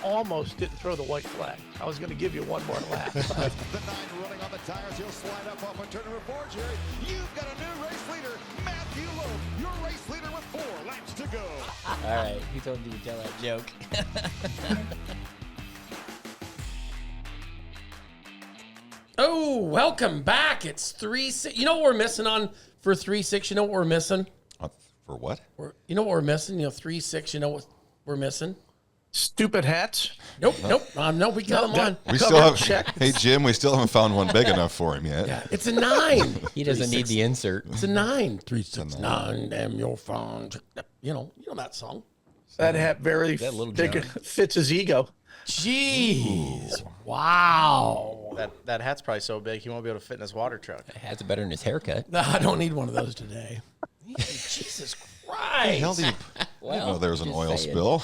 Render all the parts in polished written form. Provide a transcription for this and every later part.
almost didn't throw the white flag. I was going to give you one more lap. The 9 running on the tires. He'll slide up off of turn number 4, Jerry. You've got a new race leader, Matthew Loeb. Your race leader with 4 laps to go. All right, who told you to tell that joke? Oh, welcome back. It's 3-6. You know what we're missing on for 3-6? You know what we're missing? For what? You know what we're missing? 3-6. You know what we're missing? Stupid hats. Nope. No, we got them on. We still have. Hey Jim, we still haven't found one big enough for him yet. Yeah, it's a 9. He doesn't need the insert. It's a 9. 3, 6, 9. Damn your phone. You know that song. That hat very fits his ego. Jeez. Wow. That hat's probably so big he won't be able to fit in his water truck. It has better than his haircut. No, I don't need one of those today. Jesus Christ. Hell, do you, I didn't know there was an oil spill.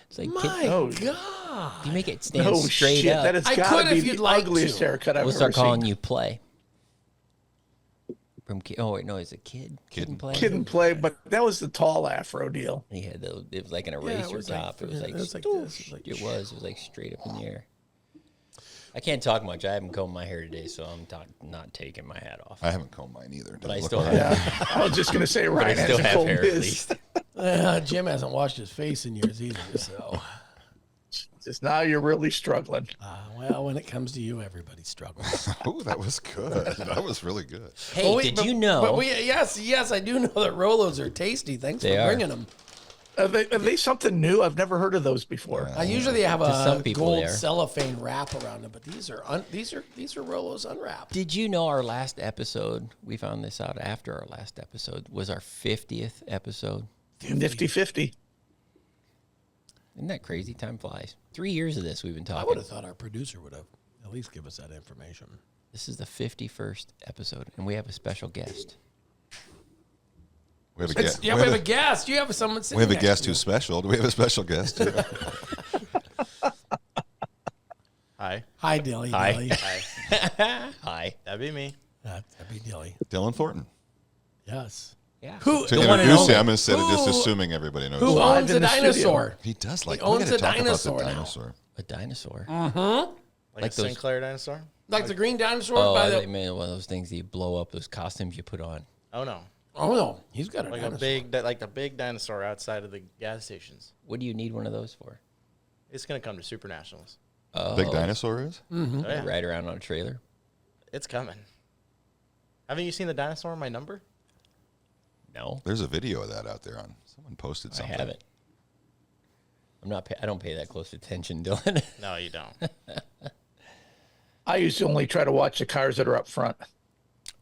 It's like, My God. you make it stand No straight shit. up. That has I got could to be if you'd the like ugliest to. haircut I've We'll ever start calling seen. you Play. From oh wait, no, he's a kid. Kid and Play. Kid and Play, but that was the tall afro deal. He had it was like an Yeah, eraser it was top. like, It was like this. it was like straight up in the air. I can't talk much. I haven't combed my hair today, so I'm not taking my hat off. I haven't combed mine either. But I Doesn't still look have. like Yeah, I was just going to say, I Ryan still hasn't have combed hair at his. least. Jim hasn't washed his face in years either, so. Just now you're really struggling. Well, when it comes to you, everybody struggles. Oh, that was good. That was really good. Hey, did you know? But yes, I do know that Rolos are tasty. Thanks for bringing them. Are they something new? I've never heard of those before. I usually have some a people gold they are. cellophane wrap around them, but these are Rolos unwrapped. Did you know our last episode? We found this out after our last episode was our 50th episode. Nifty 50. Isn't that crazy? Time flies. 3 years of this we've been I talking. would have thought our producer would have at least give us that information. This is the 51st episode, and we have a special guest. We have a guest. We have a guest. You have someone sitting We have a next guest to who's special. Do we have a special guest? Hi. Hi, Dilly. Hi. Dilly. Hi. Hi. That'd be me. That'd be Dilly. Dylan Thornton. Yes. Yeah. Who To the one and introduce only. him instead of just Who- assuming everybody knows. Who him. Live owns in a the studio. dinosaur? He does like. He owns we a gotta talk dinosaur about the now. dinosaur. A dinosaur. Like a those- Sinclair dinosaur? Like the green dinosaur? Oh, by I the... thought you meant one of those things that you blow up, those costumes you put on. Oh no. Oh, no. He's got a Like dinosaur. like the big dinosaur outside of the gas stations. What do you need one of those for? It's gonna come to Supernationals. Oh, Big dinosaur is. Oh, yeah. Ride around on a trailer. It's coming. Haven't you seen the dinosaur in my number? No, There's a video of that out there on. Someone posted I something. haven't. I'm not. I don't pay that close attention, Dylan. No, you don't. I used to only try to watch the cars that are up front.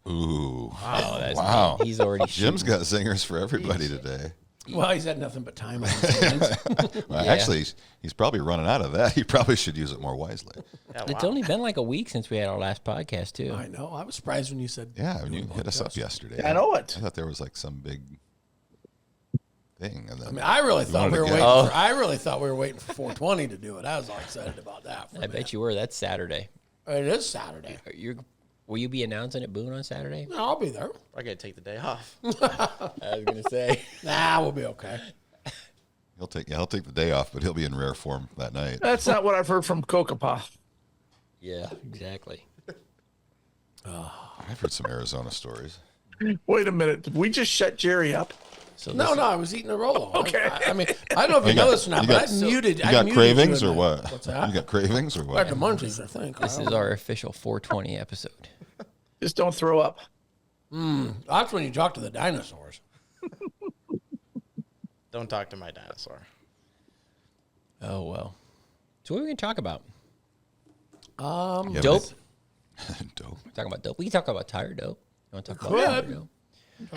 Ooh. Oh, that's Wow. He's already. Jim's shooting. got zingers for everybody today. Well, he's had nothing but time on his hands. Well, Yeah. actually, he's probably running out of that. He probably should use it more wisely. Yeah, It's wow. only been like a week since we had our last podcast, too. I know. I was surprised when you said. Yeah, when you hit us up yesterday. I know it. I thought there was like some big thing. And then I mean, I really thought wanted we were to waiting. get- I really thought we were waiting for 420 to do it. I was all excited about that. I bet you were. That's Saturday. It is Saturday. Will you be announcing at Boone on Saturday? No, I'll be there. I gotta take the day off. I was gonna say. Nah, we'll be okay. he'll take the day off, but he'll be in rare form that night. That's not what I've heard from Kokopah. Yeah, exactly. I've heard some Arizona stories. Wait a minute. Did we just shut Jerry up? So No, I was eating a Rolo. Okay. I mean, I don't know if you know this or not, but I muted. You I got muted cravings you or in what? What's that? You got cravings or I what? had the munchies, I think. This is our official 420 episode. Just don't throw up. That's when you talk to the dinosaurs. Don't talk to my dinosaur. Oh well. So what are we gonna talk about? Yeah, Dope. Dope. Talking about dope. We can talk about tire dope. You want to talk about Could. tire dope?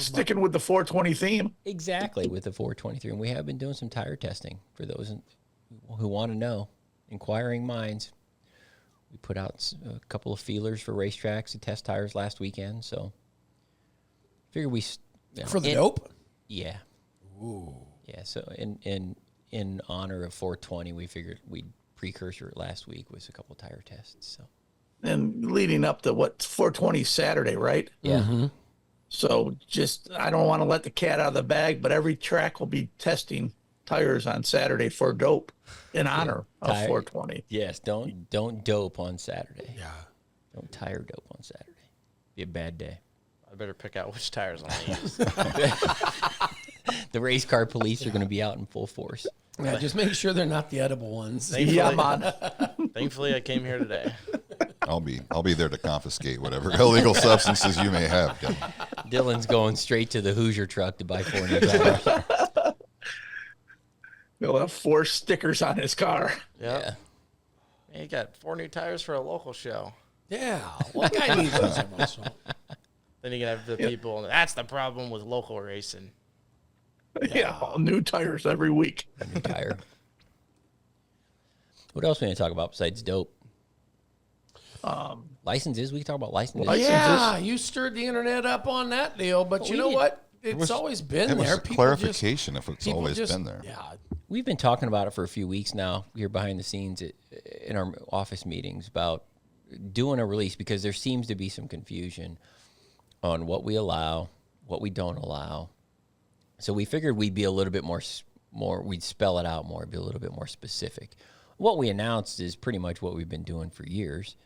Sticking with the 420 theme. Exactly, with the 423, and we have been doing some tire testing for those who want to know. Inquiring minds. We put out a couple of feelers for racetracks to test tires last weekend, so figure we For the dope? Yeah. Ooh. Yeah. So in honor of 420, we figured we'd precursor it last week with a couple tire tests. So And leading up to what 420 Saturday, right? yeah. So just I don't want to let the cat out of the bag, but every track will be testing tires on Saturday for dope in honor of Tire- 420. Yes, don't dope on Saturday. Yeah. Don't tire dope on Saturday. Be a bad day. I better pick out which tires I'm going to use. The race car police are going to be out in full force. Yeah, just make sure they're not the edible ones. Yeah, man. Thankfully, I came here today. I'll be there to confiscate whatever illegal substances you may have. Kevin. Dylan's going straight to the Hoosier truck to buy 4 new tires. He'll have 4 stickers on his car. Yep. Yeah. Man, you got 4 new tires for a local show. Yeah. What guy needs those every once in a while? Then you can have the people. That's the problem with local racing. Yeah, new tires every week. New tire. What else we going to talk about besides dope? Licenses. We can talk about licenses. Yeah, you stirred the internet up on that deal, but you know what? It's always been It was there. a clarification if it's always been there. Yeah. We've been talking about it for a few weeks now here behind the scenes in our office meetings about doing a release because there seems to be some confusion on what we allow, what we don't allow. So we figured we'd be a little bit more, we'd spell it out more, be a little bit more specific. What we announced is pretty much what we've been doing for years.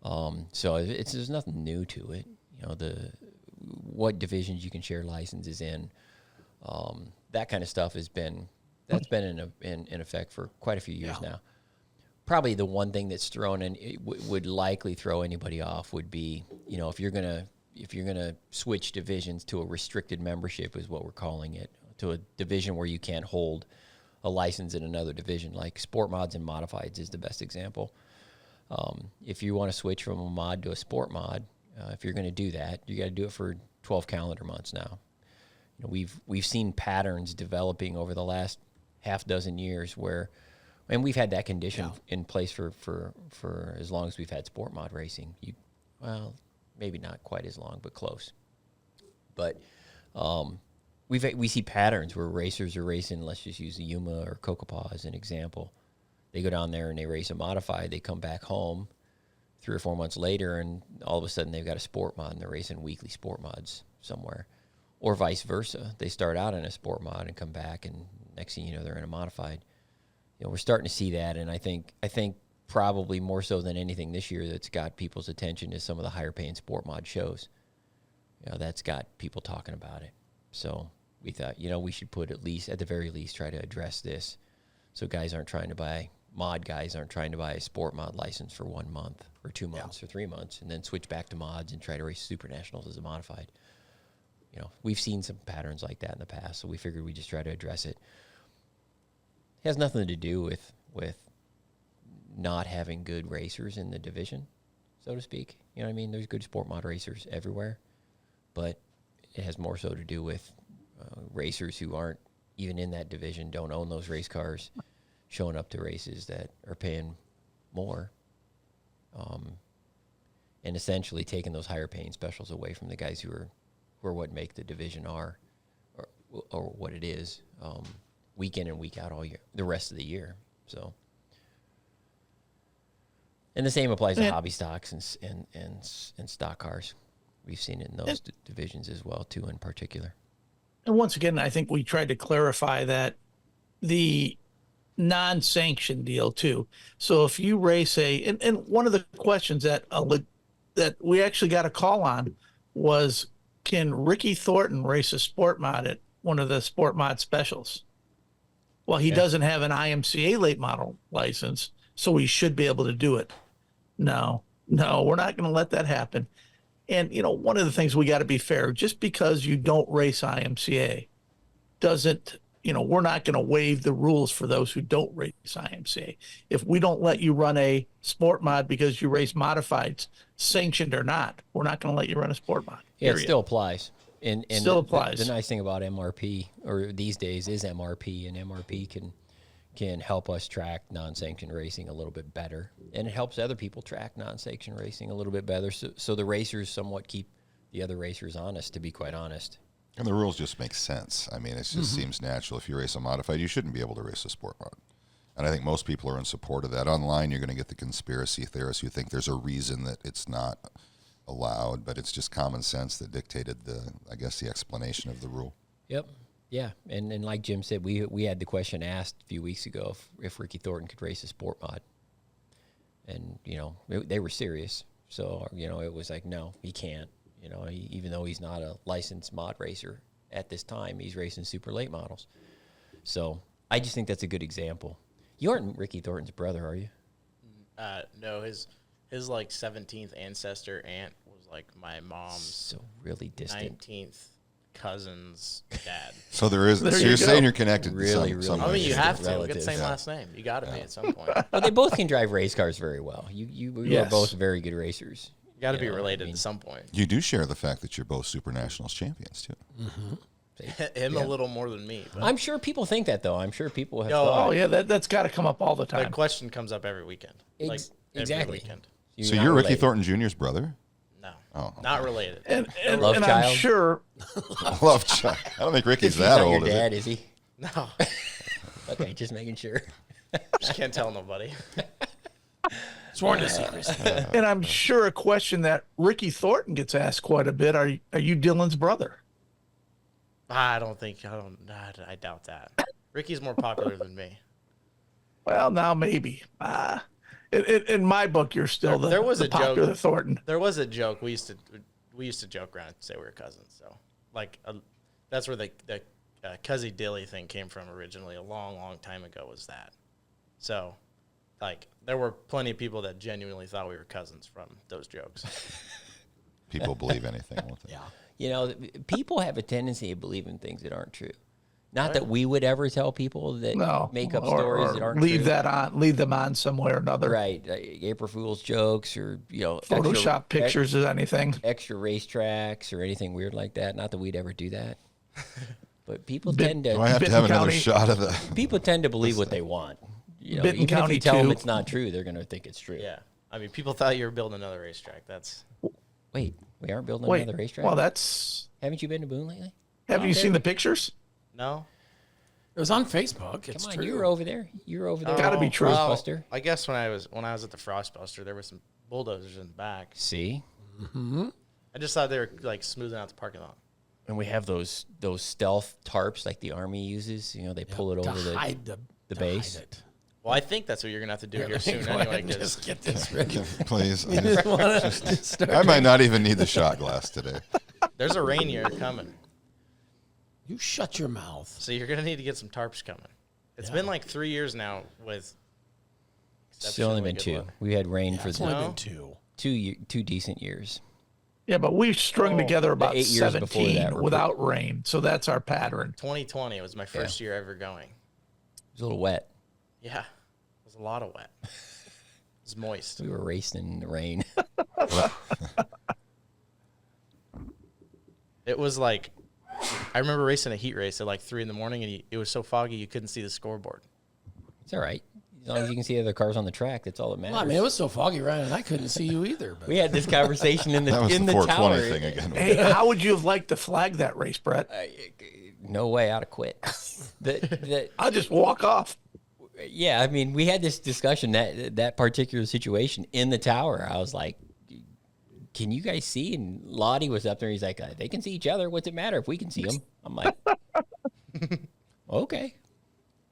So there's nothing new to it. You know, what divisions you can share licenses in, that kind of stuff that's been in effect for quite a few years now. Probably the one thing that's thrown in would likely throw anybody off would be, you know, if you're gonna switch divisions to a restricted membership is what we're calling it, to a division where you can't hold a license in another division, like sport mods and modifieds is the best example. If you want to switch from a mod to a sport mod, if you're going to do that, you got to do it for 12 calendar months now. You know, we've seen patterns developing over the last half dozen years where, and we've had that condition in place for as long as we've had sport mod racing. Well, maybe not quite as long, but close. But we see patterns where racers are racing. Let's just use the Yuma or Kokopah as an example. They go down there and they race a modified. They come back home 3 or 4 months later, and all of a sudden they've got a sport mod and they're racing weekly sport mods somewhere. Or vice versa. They start out in a sport mod and come back, and next thing you know, they're in a modified. You know, we're starting to see that, and I think probably more so than anything this year that's got people's attention is some of the higher paying sport mod shows. You know, that's got people talking about it. So we thought, you know, we should at the very least, try to address this. So guys aren't trying to buy a sport mod license for 1 month or 2 months or 3 months and then switch back to mods and try to race Supernationals as a modified. You know, we've seen some patterns like that in the past, so we figured we'd just try to address it. It has nothing to do with not having good racers in the division, so to speak. You know what I mean? There's good sport mod racers everywhere, but it has more so to do with racers who aren't even in that division, don't own those race cars, showing up to races that are paying more, and essentially taking those higher paying specials away from the guys who are what make the division or what it is, week in and week out all year, the rest of the year. So, and the same applies to hobby stocks and stock cars. We've seen it in those divisions as well too, in particular. And once again, I think we tried to clarify that the non-sanctioned deal too. So if you race and one of the questions that we actually got a call on was, can Ricky Thornton race a sport mod at one of the sport mod specials? Well, he doesn't have an IMCA late model license, so he should be able to do it. No, we're not going to let that happen. And, you know, one of the things we got to be fair, just because you don't race IMCA doesn't, you know, we're not going to waive the rules for those who don't race IMCA. If we don't let you run a sport mod because you race modifieds, sanctioned or not, we're not going to let you run a sport mod. Yeah, it still applies. And still applies. The nice thing about MRP, or these days, is MRP, and MRP can help us track non-sanctioned racing a little bit better, and it helps other people track non-sanctioned racing a little bit better. So the racers somewhat keep the other racers honest, to be quite honest. And the rules just make sense. I mean, it just seems natural. If you race a modified, you shouldn't be able to race a sport mod. And I think most people are in support of that. Online, you're going to get the conspiracy theorists who think there's a reason that it's not allowed, but it's just common sense that dictated the explanation of the rule. Yep. Yeah, and like Jim said, we had the question asked a few weeks ago if Ricky Thornton could race a sport mod, and they were serious. So it was like, no, he can't. Even though he's not a licensed mod racer at this time, he's racing super late models. So I just think that's a good example. You aren't Ricky Thornton's brother, are you? No, his like 17th ancestor aunt was like my mom's So really distant. 19th cousin's dad. So there is. There So you you're go. saying you're connected. Really, to some really I mean, you distant have to. We got the relatives. same last name. You got to be at some point. Well, they both can drive race cars very well. You are Yes. both very good racers. You got to be know, related I mean- at some point. You do share the fact that you're both Supernationals champions too. Him a little more than me. But I'm sure people think that, though. I'm sure people have Yo, thought. Oh yeah, that's got to come up all the the time. question comes up every weekend. Like every Exactly. weekend. So not you're Ricky related. Thornton Jr.'s brother. No, Oh, not related. And Love I'm child? sure Love child. I don't think Ricky's He's that not old. your Is dad, he? is he? No, Okay, just making sure. just can't tell nobody. Sworn to secrecy. and I'm sure a question that Ricky Thornton gets asked quite a bit. Are you Dylan's brother? I doubt that. Ricky's more popular than me. Well, now maybe. In my book, you're still There was the a joke. popular Thornton. There was a joke. We used to joke around and say we were cousins. So like that's where the Cuzzy Dilly thing came from originally. A long time ago was that. So like there were plenty of people that genuinely thought we were cousins from those jokes. People believe anything. Won't they? People have a tendency of believing things that aren't true. Not that we would ever tell people that No, make up or stories that aren't leave true. that on, leave them on somewhere or another. Right, April Fool's jokes or Photoshop pictures of anything. extra racetracks or anything weird like that. Not that we'd ever do that, but people Bit- tend Do I to have to Benton have another County- shot of the? people tend to believe what they want. Benton Even if County you tell them too. it's not true, they're going to think it's true. Yeah, I mean, people thought you were building another racetrack. That's Wait, we aren't building Wait, another racetrack. well, that's. Haven't you been to Boone lately? Have you seen the pictures? no. It was on Facebook. It's Come on, true. you were over there. You were over there. Gotta be true. Frostbuster. I guess when I was at the Frostbuster, there were some bulldozers in the back. See, I just thought they were like smoothing out the parking lot. and we have those stealth tarps like the Army uses. They pull it to over hide the to base. hide it. Well, I think that's what you're gonna have to do here soon Go anyway. ahead and 'Cause just get this ready. Please. Just wanna start- I might not even need the shot glass today. there's a rain year coming, You shut your mouth. so you're gonna need to get some tarps coming. It's been like 3 years now with. Still only exceptionally been good two. luck. We had rain Yeah, for it's the only No. been two. two decent years. Yeah, but we've strung together about 8 years before 17 that were without rain, so that's our pattern. 2020 was my first year ever going. It was a little wet. Yeah, it was a lot of wet. It was moist. We were racing in the rain. It was like, I remember racing a heat race at like 3 in the morning, and it was so foggy you couldn't see the scoreboard. It's all right. As long as you can see other cars on the track, that's all that matters. Well, I mean, it was so foggy, Ryan, and I couldn't see you either. But We had this conversation in the That was in the the 420 tower. thing again. Hey, how would you have liked to flag that race, Brett? No way, I'd have quit. I'll just walk off. Yeah, I mean, we had this discussion that particular situation in the tower. I was like, "Can you guys see?" And Lottie was up there. He's like, "They can see each other. What's it matter if we can see them?" I'm like, "Okay."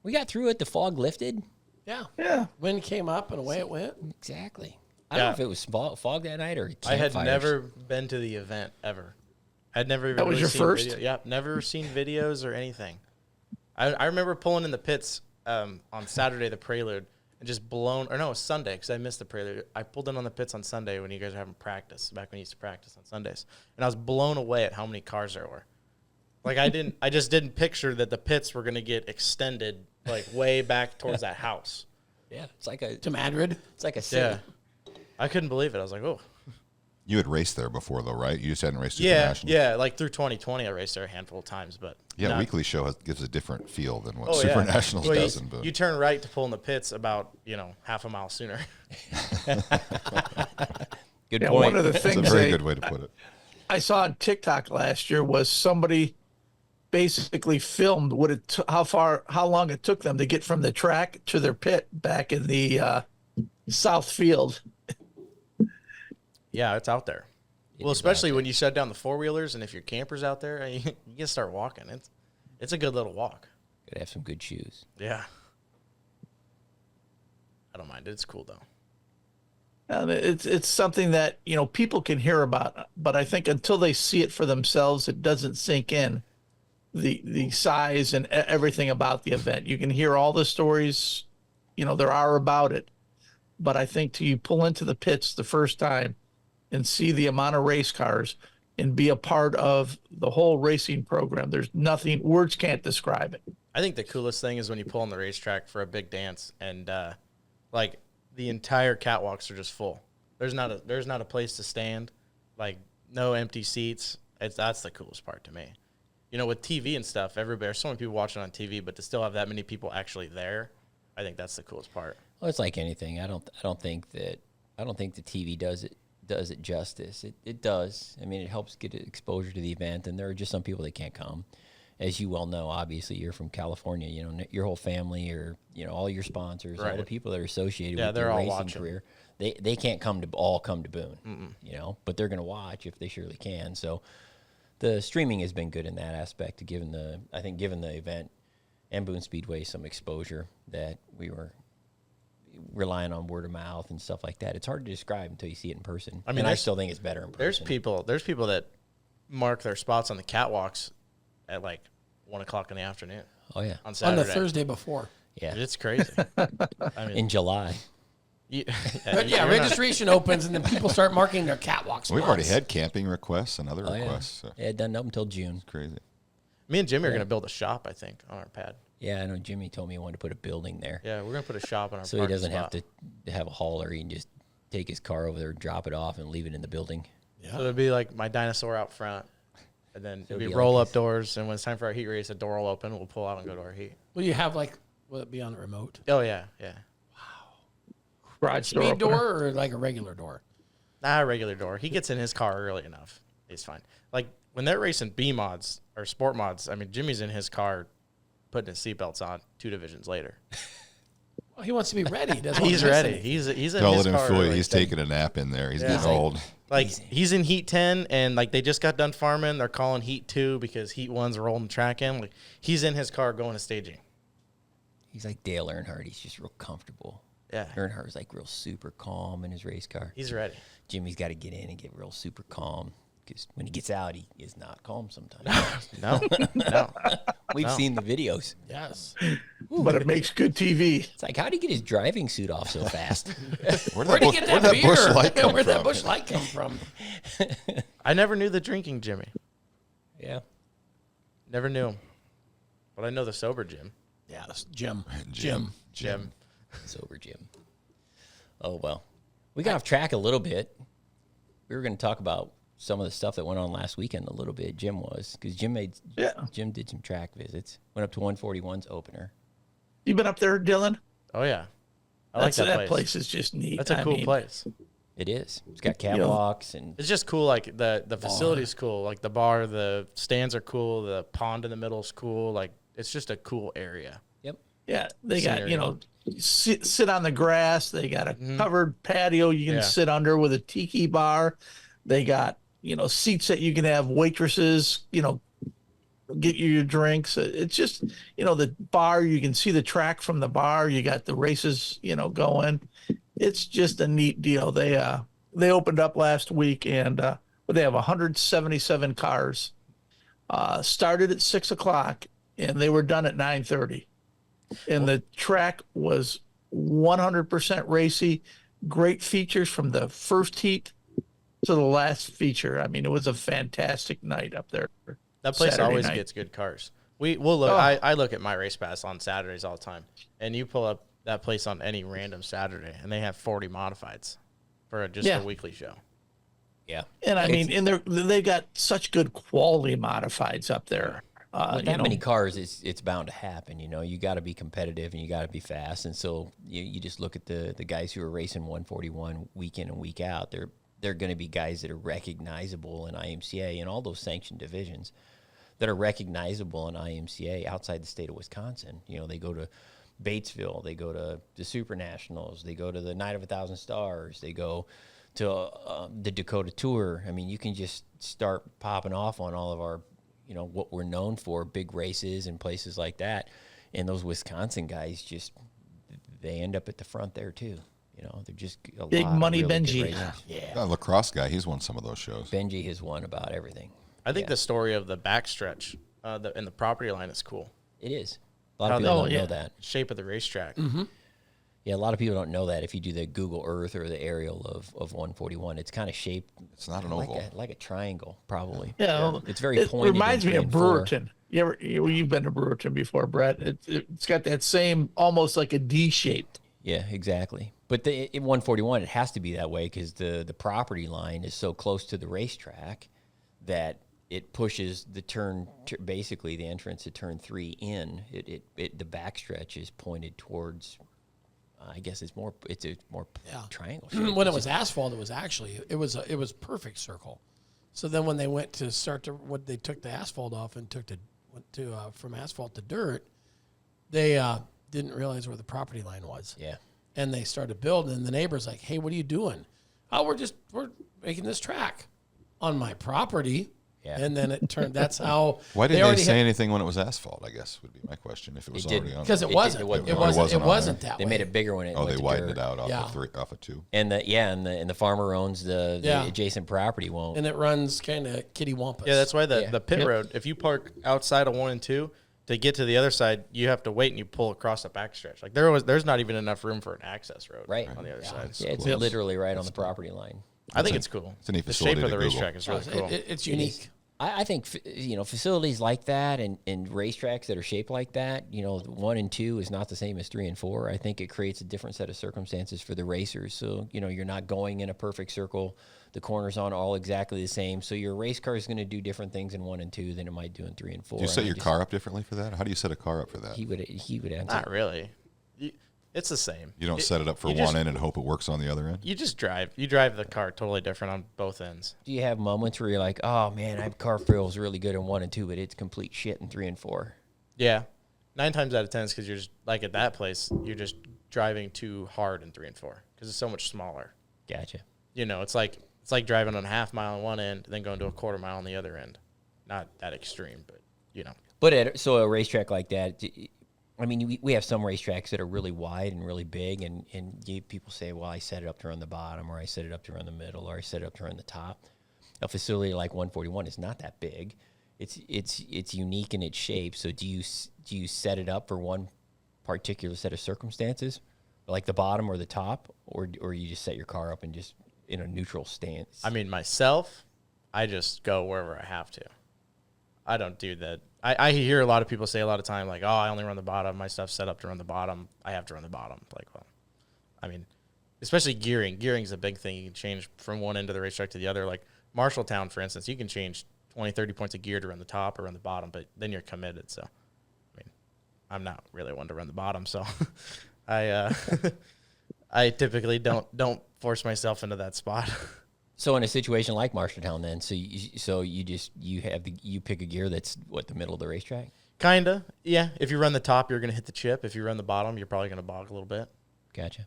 We got through it. The fog lifted. Yeah. wind came up and away it went. Exactly. I don't know Yeah. if it was fog that night or I had campfires. never been to the event ever. I'd never even That was really your seen first? video- Yeah, never seen videos or anything. I remember pulling in the pits on Saturday, the prelude, and just blown, or no, it was Sunday because I missed the prelude. I pulled in on the pits on Sunday when you guys were having practice, back when you used to practice on Sundays. And I was blown away at how many cars there were. Like I just didn't picture that the pits were going to get extended like way back towards that house. Yeah, it's like a To Madrid. city. Yeah. I couldn't believe it. I was like, oh. You had raced there before, though, right? You just hadn't raced Yeah, Supernationals. yeah. Like through 2020, I raced there a handful of times, but Yeah, not- weekly show gives a different feel than what Oh, yeah. Supernationals Well, does you, in Boone. you turn right to pull in the pits about half a mile sooner. Good Yeah, point. one of the That's a things very good way to put it. I saw on TikTok last year was somebody basically filmed what how long it took them to get from the track to their pit back in the South Field. Yeah, it's out there. Well, especially when you shut down the four wheelers, and if your camper's out there, you can start walking. It's a good little walk. Gotta have some good shoes. Yeah. I don't mind it. It's cool though. It's something that, you know, people can hear about, but I think until they see it for themselves, it doesn't sink in the size and everything about the event. You can hear all the stories, you know, there are about it, but I think till you pull into the pits the first time and see the amount of race cars and be a part of the whole racing program, there's nothing, words can't describe it. I think the coolest thing is when you pull on the racetrack for a big dance and like the entire catwalks are just full. There's not a place to stand, like no empty seats. That's the coolest part to me. You know, with TV and stuff, there's so many people watching on TV, but to still have that many people actually there, I think that's the coolest part. Well, it's like anything. I don't think the TV does it justice. It does. I mean, it helps get exposure to the event, and there are just some people that can't come. As you well know, obviously, you're from California. You know, your whole family, or you know, all your sponsors, all the people that are associated with they're your all racing watching. career. They can't come to Boone. You know, but they're going to watch if they surely can. So, the streaming has been good in that aspect, given the event and Boone Speedway some exposure that we were relying on word of mouth and stuff like that. It's hard to describe until you see it in person. I mean, I still think it's better in person. There's people that mark their spots on the catwalks at like 1 o'clock in the afternoon. Oh yeah, on On Saturday. the Thursday before. yeah, It's crazy. I mean, in July. But yeah, registration opens and then people start marking their catwalks. We've already had camping requests and other Oh, yeah. requests. So It doesn't open until June. crazy. Me and Jimmy are going to build a shop, I think, on our pad. Yeah, I know Jimmy told me he wanted to put a building there. Yeah, we're going to put a shop on our So he parking doesn't spot. have to have a hauler. He can just take his car over there, drop it off, and leave it in the building. So it'll be like my dinosaur out front, and then it'll be be like roll-up this. doors, and when it's time for our heat race, the door will open, we'll pull out and go to our heat. Will you have will it be on a remote? Oh, yeah, yeah. Garage door Speed opener. door or like a regular door? Nah, regular door. He gets in his car early enough. He's fine. Like, when they're racing B mods or sport mods, I mean, Jimmy's in his car putting his seatbelts on 2 divisions later. Well, he wants to be ready. He doesn't want He's to miss ready. anything. He's in Don't his let him car fool you. early. He's taking a nap in there. He's Yeah. getting old. Like, he's in Heat 10, and, like, they just got done farming. They're calling Heat 2 because Heat 1's rolling the track in. Like, he's in his car going to staging. He's like Dale Earnhardt. He's just real comfortable. Yeah. Earnhardt's like real super calm in his race car. He's ready. Jimmy's got to get in and get real super calm because when he gets out, he is not calm sometimes. No, no. We've seen the videos. Yes. But it makes good TV. It's like, how did he get his driving suit off so fast? Where'd he get that Where'd beer? that bush light come Where'd that from? bush light come from? I never knew the drinking Jimmy. Yeah. Never knew him. But I know the sober Jim. Yeah, Jim. Jim. Sober Jim. Oh, well. We got off track a little bit. We were going to talk about some of the stuff that went on last weekend a little bit. Jim was, because Jim did some track visits. Went up to 141's opener. You been up there, Dylan? Oh, yeah. I like that place. Is just neat. That's a cool place. It is. It's got catwalks and It's just cool. Like, the facility's cool. Like, the bar, the stands are cool. The pond in the middle is cool. Like, it's just a cool area. yep. Yeah, they got, Scenery. you know, sit on the grass. They got a covered patio you can Yeah. sit under with a tiki bar. They got, you know, seats that you can have waitresses, you know, get you your drinks. It's just, you know, the bar, you can see the track from the bar. You got the races, you know, going. It's just a neat deal. They opened up last week and they have 177 cars. Started at 6:00 and they were done at 9:30. And the track was 100% racy. Great features from the first heat to the last feature. I mean, it was a fantastic night up there. That place Saturday always night. gets good cars. We'll look. Oh. I look at my race pass on Saturdays all the time, and you pull up that place on any random Saturday, and they have 40 modifieds for just Yeah. a weekly show. Yeah. And I mean, they got such good quality modifieds up there. With you that know, many cars, it's bound to happen. You know, you got to be competitive and you got to be fast. And so you just look at the guys who are racing 141 week in and week out. They're going to be guys that are recognizable in IMCA and all those sanctioned divisions that are recognizable in IMCA outside the state of Wisconsin. You know, they go to Batesville, they go to the Supernationals, they go to the Night of 1,000 Stars, they go to the Dakota Tour. I mean, you can just start popping off on all of our you know, what we're known for, big races and places like that. And those Wisconsin guys they end up at the front there too. You know, they're just a Big lot of money really good Benji. racers. Yeah. Lacrosse guy, he's won some of those shows. Benji has won about everything. I think the story of the backstretch and the property line is cool. It is. A lot of people don't know that. Shape of the racetrack. Yeah, a lot of people don't know that. If you do the Google Earth or the aerial of 141, it's kind of shaped. It's not an oval. Like a triangle, probably. Yeah, It's very it pointed. reminds in me of 3 and 4. Brewerton. You've been to Brewerton before, Brett. It's got that same, almost like a D shaped. Yeah, exactly. But in 141, it has to be that way because the property line is so close to the racetrack that it pushes the turn, basically the entrance to turn 3 in. The backstretch is pointed towards. I guess it's a more triangle shape. When it was asphalt, it was perfect circle. So then when they went to they took the asphalt off and went to from asphalt to dirt, they didn't realize where the property line was. Yeah. And they started building, and the neighbor's like, "Hey, what are you doing?" "Oh, we're making this track on my property." Yeah. And then it turned. That's how. Why didn't they already say anything when it was asphalt? I guess would be my question. If it was It didn't. already on, Because there. it wasn't. It wasn't that They way. made it bigger when it Oh, went they to widened dirt. it out off Yeah. of 2. And the farmer owns the adjacent property won't. And it runs kind of kitty wampus. Yeah, that's why the Yeah. pit road, if you park outside of 1 and 2, to get to the other side, you have to wait and you pull across the backstretch. Like there's not even enough room for an access road Right. on the other side. Yeah, it's cool. literally right on the property line. I think it's cool. it's a neat The facility shape of to the Google. racetrack is really cool. It's unique. I think facilities like that and racetracks that are shaped like that, 1 and 2 is not the same as 3 and 4. I think it creates a different set of circumstances for the racers. So you're not going in a perfect circle. The corners aren't all exactly the same. So your race car is going to do different things in 1 and 2 than it might do in 3 and 4. Do you set your car up differently for that? How do you set a car up for that? He would answer. Not really. It's the same. You don't set it up for you one just- end and hope it works on the other end? You just drive. You drive the car totally different on both ends. Do you have moments where you're like, oh man, my car feels really good in 1 and 2, but it's complete shit in 3 and 4? Yeah. 9 times out of 10 is because you're just, like at that place, you're just driving too hard in 3 and 4 because it's so much smaller. Gotcha. It's like driving on a half mile on one end, then going to a quarter mile on the other end. Not that extreme, but But so a racetrack like that, I mean, we have some racetracks that are really wide and really big, and people say, well, I set it up to run the bottom, or I set it up to run the middle, or I set it up to run the top. A facility like 141 is not that big. It's unique in its shape. So do you set it up for one particular set of circumstances, like the bottom or the top, or you just set your car up and just in a neutral stance? I mean, myself, I just go wherever I have to. I don't do that. I hear a lot of people say a lot of time, like, oh, I only run the bottom. My stuff's set up to run the bottom. I have to run the bottom. Like, well, I mean, especially gearing. Gearing is a big thing. You can change from one end of the racetrack to the other. Like Marshalltown, for instance, you can change 20, 30 points of gear to run the top or run the bottom, but then you're committed. So, I mean, I'm not really one to run the bottom, so I typically don't force myself into that spot. So in a situation like Marshalltown, then, you pick a gear that's the middle of the racetrack. Kinda, yeah. If you run the top, you're gonna hit the chip. If you run the bottom, you're probably gonna bog a little bit. Gotcha.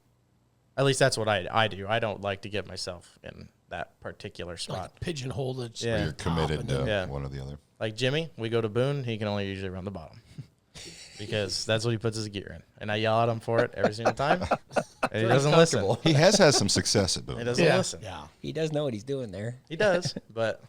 At least that's what I do. I don't like to get myself in that particular spot. Like pigeonhole it. Yeah. You're committed to Yeah. one or the other. Like Jimmy, we go to Boone, he can only usually run the bottom because that's what he puts his gear in, and I yell at him for it every single time, and he doesn't listen. He has had some success at He Boone. doesn't listen. Yeah. He does know what he's doing there. He does, but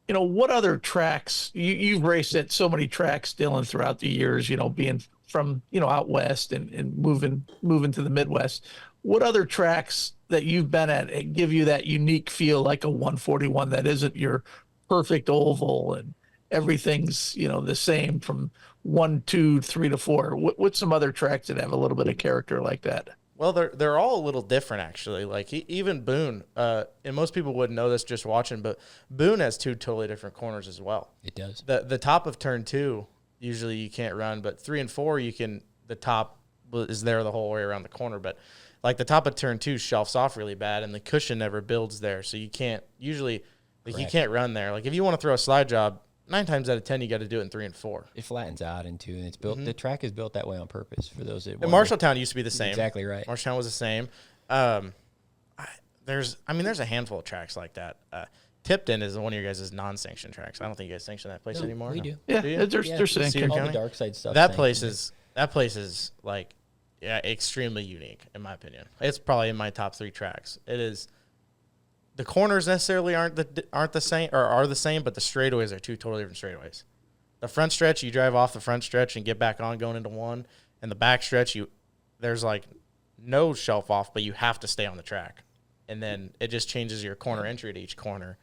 What other tracks you've raced at so many tracks, Dylan, throughout the years, being from, out west and moving to the Midwest. What other tracks that you've been at give you that unique feel like a 141 that isn't your perfect oval and everything's, the same from 1, 2, 3 to 4? What's some other tracks that have a little bit of character like that? well, they're all a little different actually. Like even Boone, and most people wouldn't know this just watching, but Boone has 2 totally different corners as well. It does. The top of turn 2 usually you can't run, but 3 and 4 you can. The top is there the whole way around the corner, but like the top of turn 2 shelves off really bad, and the cushion never builds there, so you can't usually you can't run there. Like if you want to throw a slide job, 9 times out of 10 you got to do it in 3 and 4. It flattens out in 2, and it's built. The track is built that way on purpose for those that. And Marshalltown used to be the same. Exactly right. Marshalltown was the same. There's a handful of tracks like that. Tipton is one of your guys' non-sanctioned tracks. I don't think you guys sanction that place No, anymore. we do. Yeah, Do you? they're Yeah, sanctioned. all the County? dark side stuff. That place is like, yeah, extremely unique in my opinion. It's probably in my top 3 tracks. It is. The corners necessarily aren't the same or are the same, but the straightaways are 2 totally different straightaways. The front stretch, you drive off the front stretch and get back on going into one, and the back stretch, there's like no shelf off, but you have to stay on the track, and then it just changes your corner entry to each corner.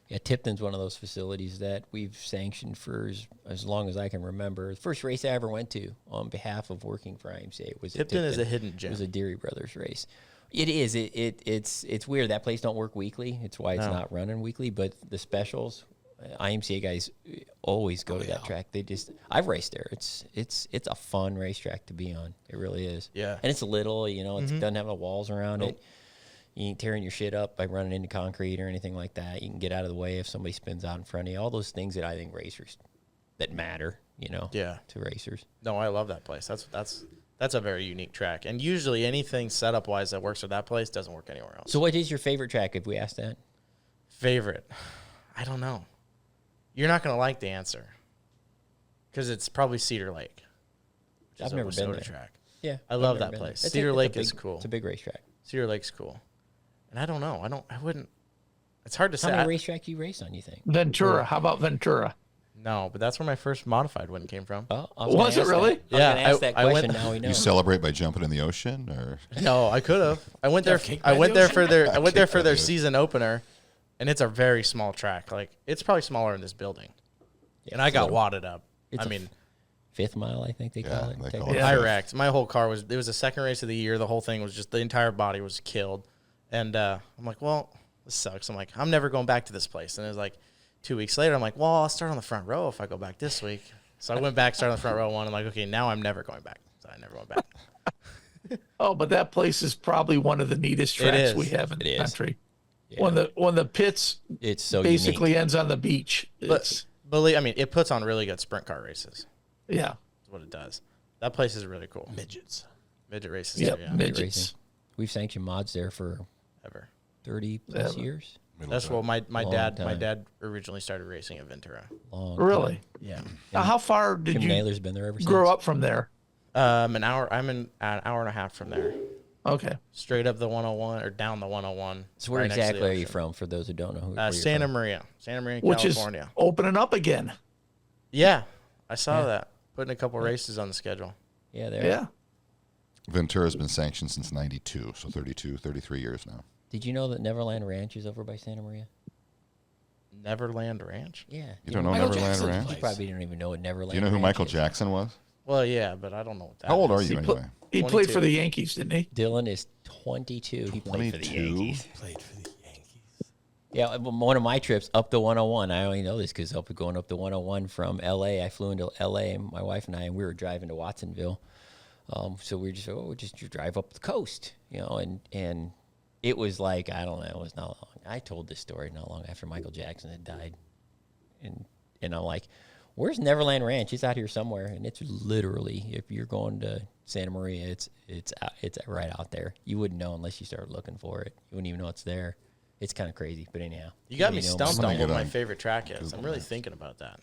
Yeah, Tipton's one of those facilities that we've sanctioned for as long as I can remember. The first race I ever went to on behalf of working for IMCA was Tipton at is a hidden gem. It was a Deary Brothers race. It is. It's weird. That place don't work weekly. It's why it's not running weekly. But the specials, IMCA guys always go to that track. I've raced there. It's a fun racetrack to be on. It really is. Yeah. And it's little. It doesn't have the walls around it. You ain't tearing your shit up by running into concrete or anything like that. You can get out of the way if somebody spins out in front of you. All those things that I think racers that matter, Yeah. to racers. No, I love that place. That's a very unique track. And usually anything setup wise that works at that place doesn't work anywhere else. So what is your favorite track if we ask that? Favorite? I don't know. You're not going to like the answer because it's probably Cedar Lake. Which I've is a never been Wissota there. track. Yeah. I love that place. Cedar Lake is cool. It's a big racetrack. Cedar Lake's cool. And I don't know. I wouldn't. It's hard to How say. many racetracks you race on, you think? Ventura. How about Ventura? No, but that's where my first modified one came from. Oh, Was it really? I was Yeah, going to ask that I went- question. Now we know. You celebrate by jumping in the ocean, or No, I could have. I went there. kicked I by went the there ocean? for their. I went there for their Kicked by the season opener, and it's a very small track. Like it's probably smaller than this building. And I got wadded up. It's I a mean, Fifth mile, I think they call it. they Take call it. it Yeah. I wrecked. My whole car was. It was the second race of the year. The whole thing was just the entire body was killed, and I'm like, well, this sucks. I'm like, I'm never going back to this place. And it was like 2 weeks later. I'm like, well, I'll start on the front row if I go back this week. So I went back, started on the front row one. I'm like, okay, now I'm never going back. So I never went back. Oh, but that place is probably one of the neatest It tracks is. we have in It the is. country. Yeah. When the pits It's so basically unique. ends on the beach. It's But I mean, it puts on really good sprint car races. yeah. That's what it does. That place is really cool. Midgets. Midget races. Yep. Too, yeah. Midgets. racing. We've sanctioned mods there for Ever. 30 plus Yeah. years. That's what my Long dad time. originally started racing at Ventura. Long Really? Yeah. Now, how far did Jim you Naylor's been there ever since. grow up from there? An hour. I'm an hour and a half from there. Okay. Straight up the 101 or down the 101. So where right next to the exactly are you ocean. from, for those who don't know who? where you're Santa from? Maria, Which California. is opening up again. Yeah, I saw Yeah. that. Putting a couple races on the schedule. Yeah, there. Yeah. Ventura's been sanctioned since '92, so 32, 33 years now. Did you know that Neverland Ranch is over by Santa Maria? Neverland Ranch. Yeah. You don't know Michael Neverland Jackson's Ranch? place. You probably don't even know what Neverland Do you know who Ranch Michael is. Jackson was? Well, yeah, but I don't know what that How old are is. you He, pl- anyway? he played 22. for the Yankees, didn't he? Dylan is 22. He played for the 22? Yankees. Played for the Yankees. Yeah, but one of my trips up the 101, I only know this because going up the 101 from L.A., I flew into L.A., and my wife and we were driving to Watsonville. So we were just drive up the coast, and it was like, I don't know, it was not long. I told this story not long after Michael Jackson had died. And I'm like, where's Neverland Ranch? It's out here somewhere. And it's literally, if you're going to Santa Maria, it's right out there. You wouldn't know unless you started looking for it. You wouldn't even know it's there. It's kind of crazy, but anyhow. You got me know, stumped I'm on gonna what get my on favorite track is. I'm Google really Maps. thinking about that.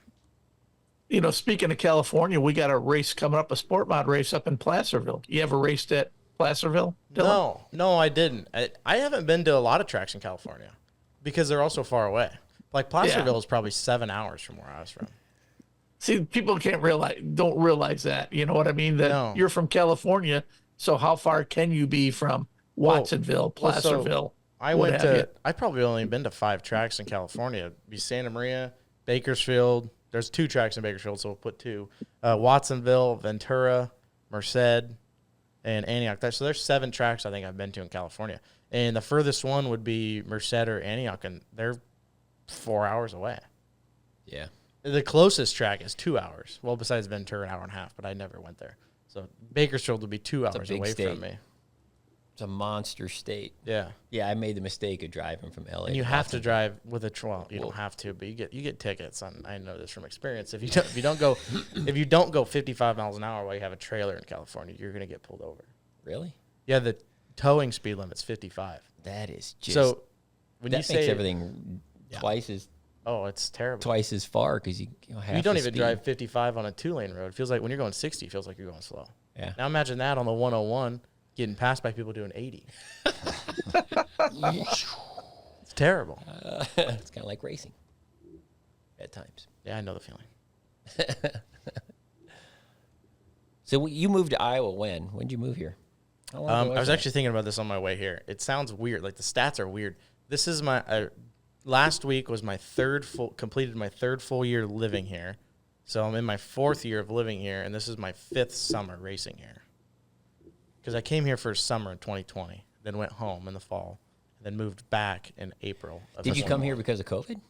Speaking of California, we got a race coming up, a sport mod race up in Placerville. You ever raced at Placerville, Dylan? No, I didn't. I haven't been to a lot of tracks in California because they're all so far away. Like Placerville is probably 7 hours from where I was from. See, people don't realize that. You know what I mean? That No. you're from California, so how far can you be from Watsonville, well, so Placerville? I what went have to. you? I probably only been to 5 tracks in California. It'd be Santa Maria, Bakersfield. There's 2 tracks in Bakersfield, so we'll put 2. Watsonville, Ventura, Merced, and Antioch. So there's 7 tracks I think I've been to in California, and the furthest one would be Merced or Antioch, and they're 4 hours away. Yeah. The closest track is 2 hours. Well, besides Ventura, an hour and a half, but I never went there. So Bakersfield would be 2 a hours big away state. from me. It's a monster state. Yeah. Yeah, I made the mistake of driving from L.A. And you to have to Watsonville. drive with a well, you don't have to, but you get tickets. I know this from experience. If you don't go 55 miles an hour while you have a trailer in California, you're gonna get pulled over. Really? Yeah, the towing speed limit's 55. That is just So when that you makes say everything twice as Oh, it's terrible. twice as far because you know, half You don't the even speed. drive 55 on a 2-lane road. It feels like when you're going 60, it feels like you're going slow. Yeah. Now imagine that on the 101, getting passed by people doing 80. It's terrible. It's kind of like racing at times. Yeah, I know the feeling. So you moved to Iowa when? When did you move here? How long ago I was that? actually thinking about this on my way here. It sounds weird. Like the stats are weird. This is my last week was my completed my third full year living here. So I'm in my 4th year of living here, and this is my 5th summer racing here. Because I came here for summer in 2020, then went home in the fall, and then moved back in April. Did you come here because of COVID?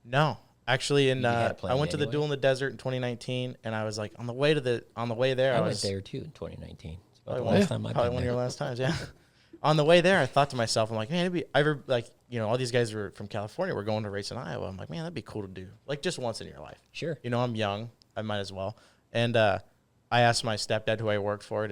No, actually, had it I went to the planned Duel in the Desert in 2019, and I was like on the way there. I I went was there too in 2019. It's about probably the one, last time I've probably been one of there. your last times, yeah. On the way there, I thought to myself, I'm like, man, all these guys were from California. We're going to race in Iowa. I'm like, man, that'd be cool to do, like just once in your life. Sure. You know, I'm young. I might as well. And I asked my stepdad, who I worked for at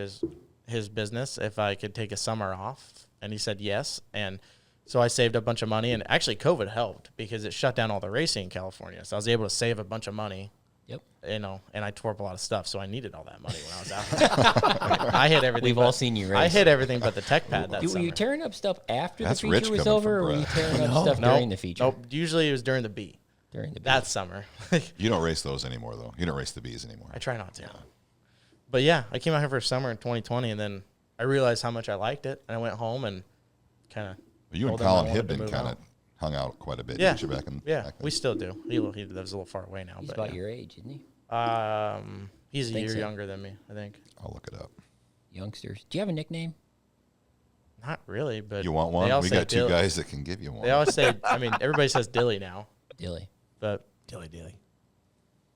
his business, if I could take a summer off, and he said yes. And so I saved a bunch of money, and actually COVID helped because it shut down all the racing in California. So I was able to save a bunch of money. Yep. You know, and I tore up a lot of stuff, so I needed all that money when I was out there. I hit everything. We've all seen you race. I hit everything but the tech pad that Were summer. you tearing up stuff after That's the rich feature was coming over, from or were you Brett. tearing up stuff during the feature? Nope. Usually it was during the B. During the That summer. You don't race those anymore, though. You don't race the Bs anymore. I try not to. But yeah, I came out here for summer in 2020, and then I realized how much I liked it, and I went home and kind of. You and Colin Hibden kind of hung out quite a bit. Yeah, didn't you, back then? we still do. He lives a little far away now. He's but about yeah. your age, isn't he? He's a Think year so. younger than me, I think. I'll look it up. Youngsters. Do you have a nickname? Not really, but You want they one? all We say got two Dilly. guys that can give you one. They always say. I mean, everybody says Dilly now, Dilly. but Dilly.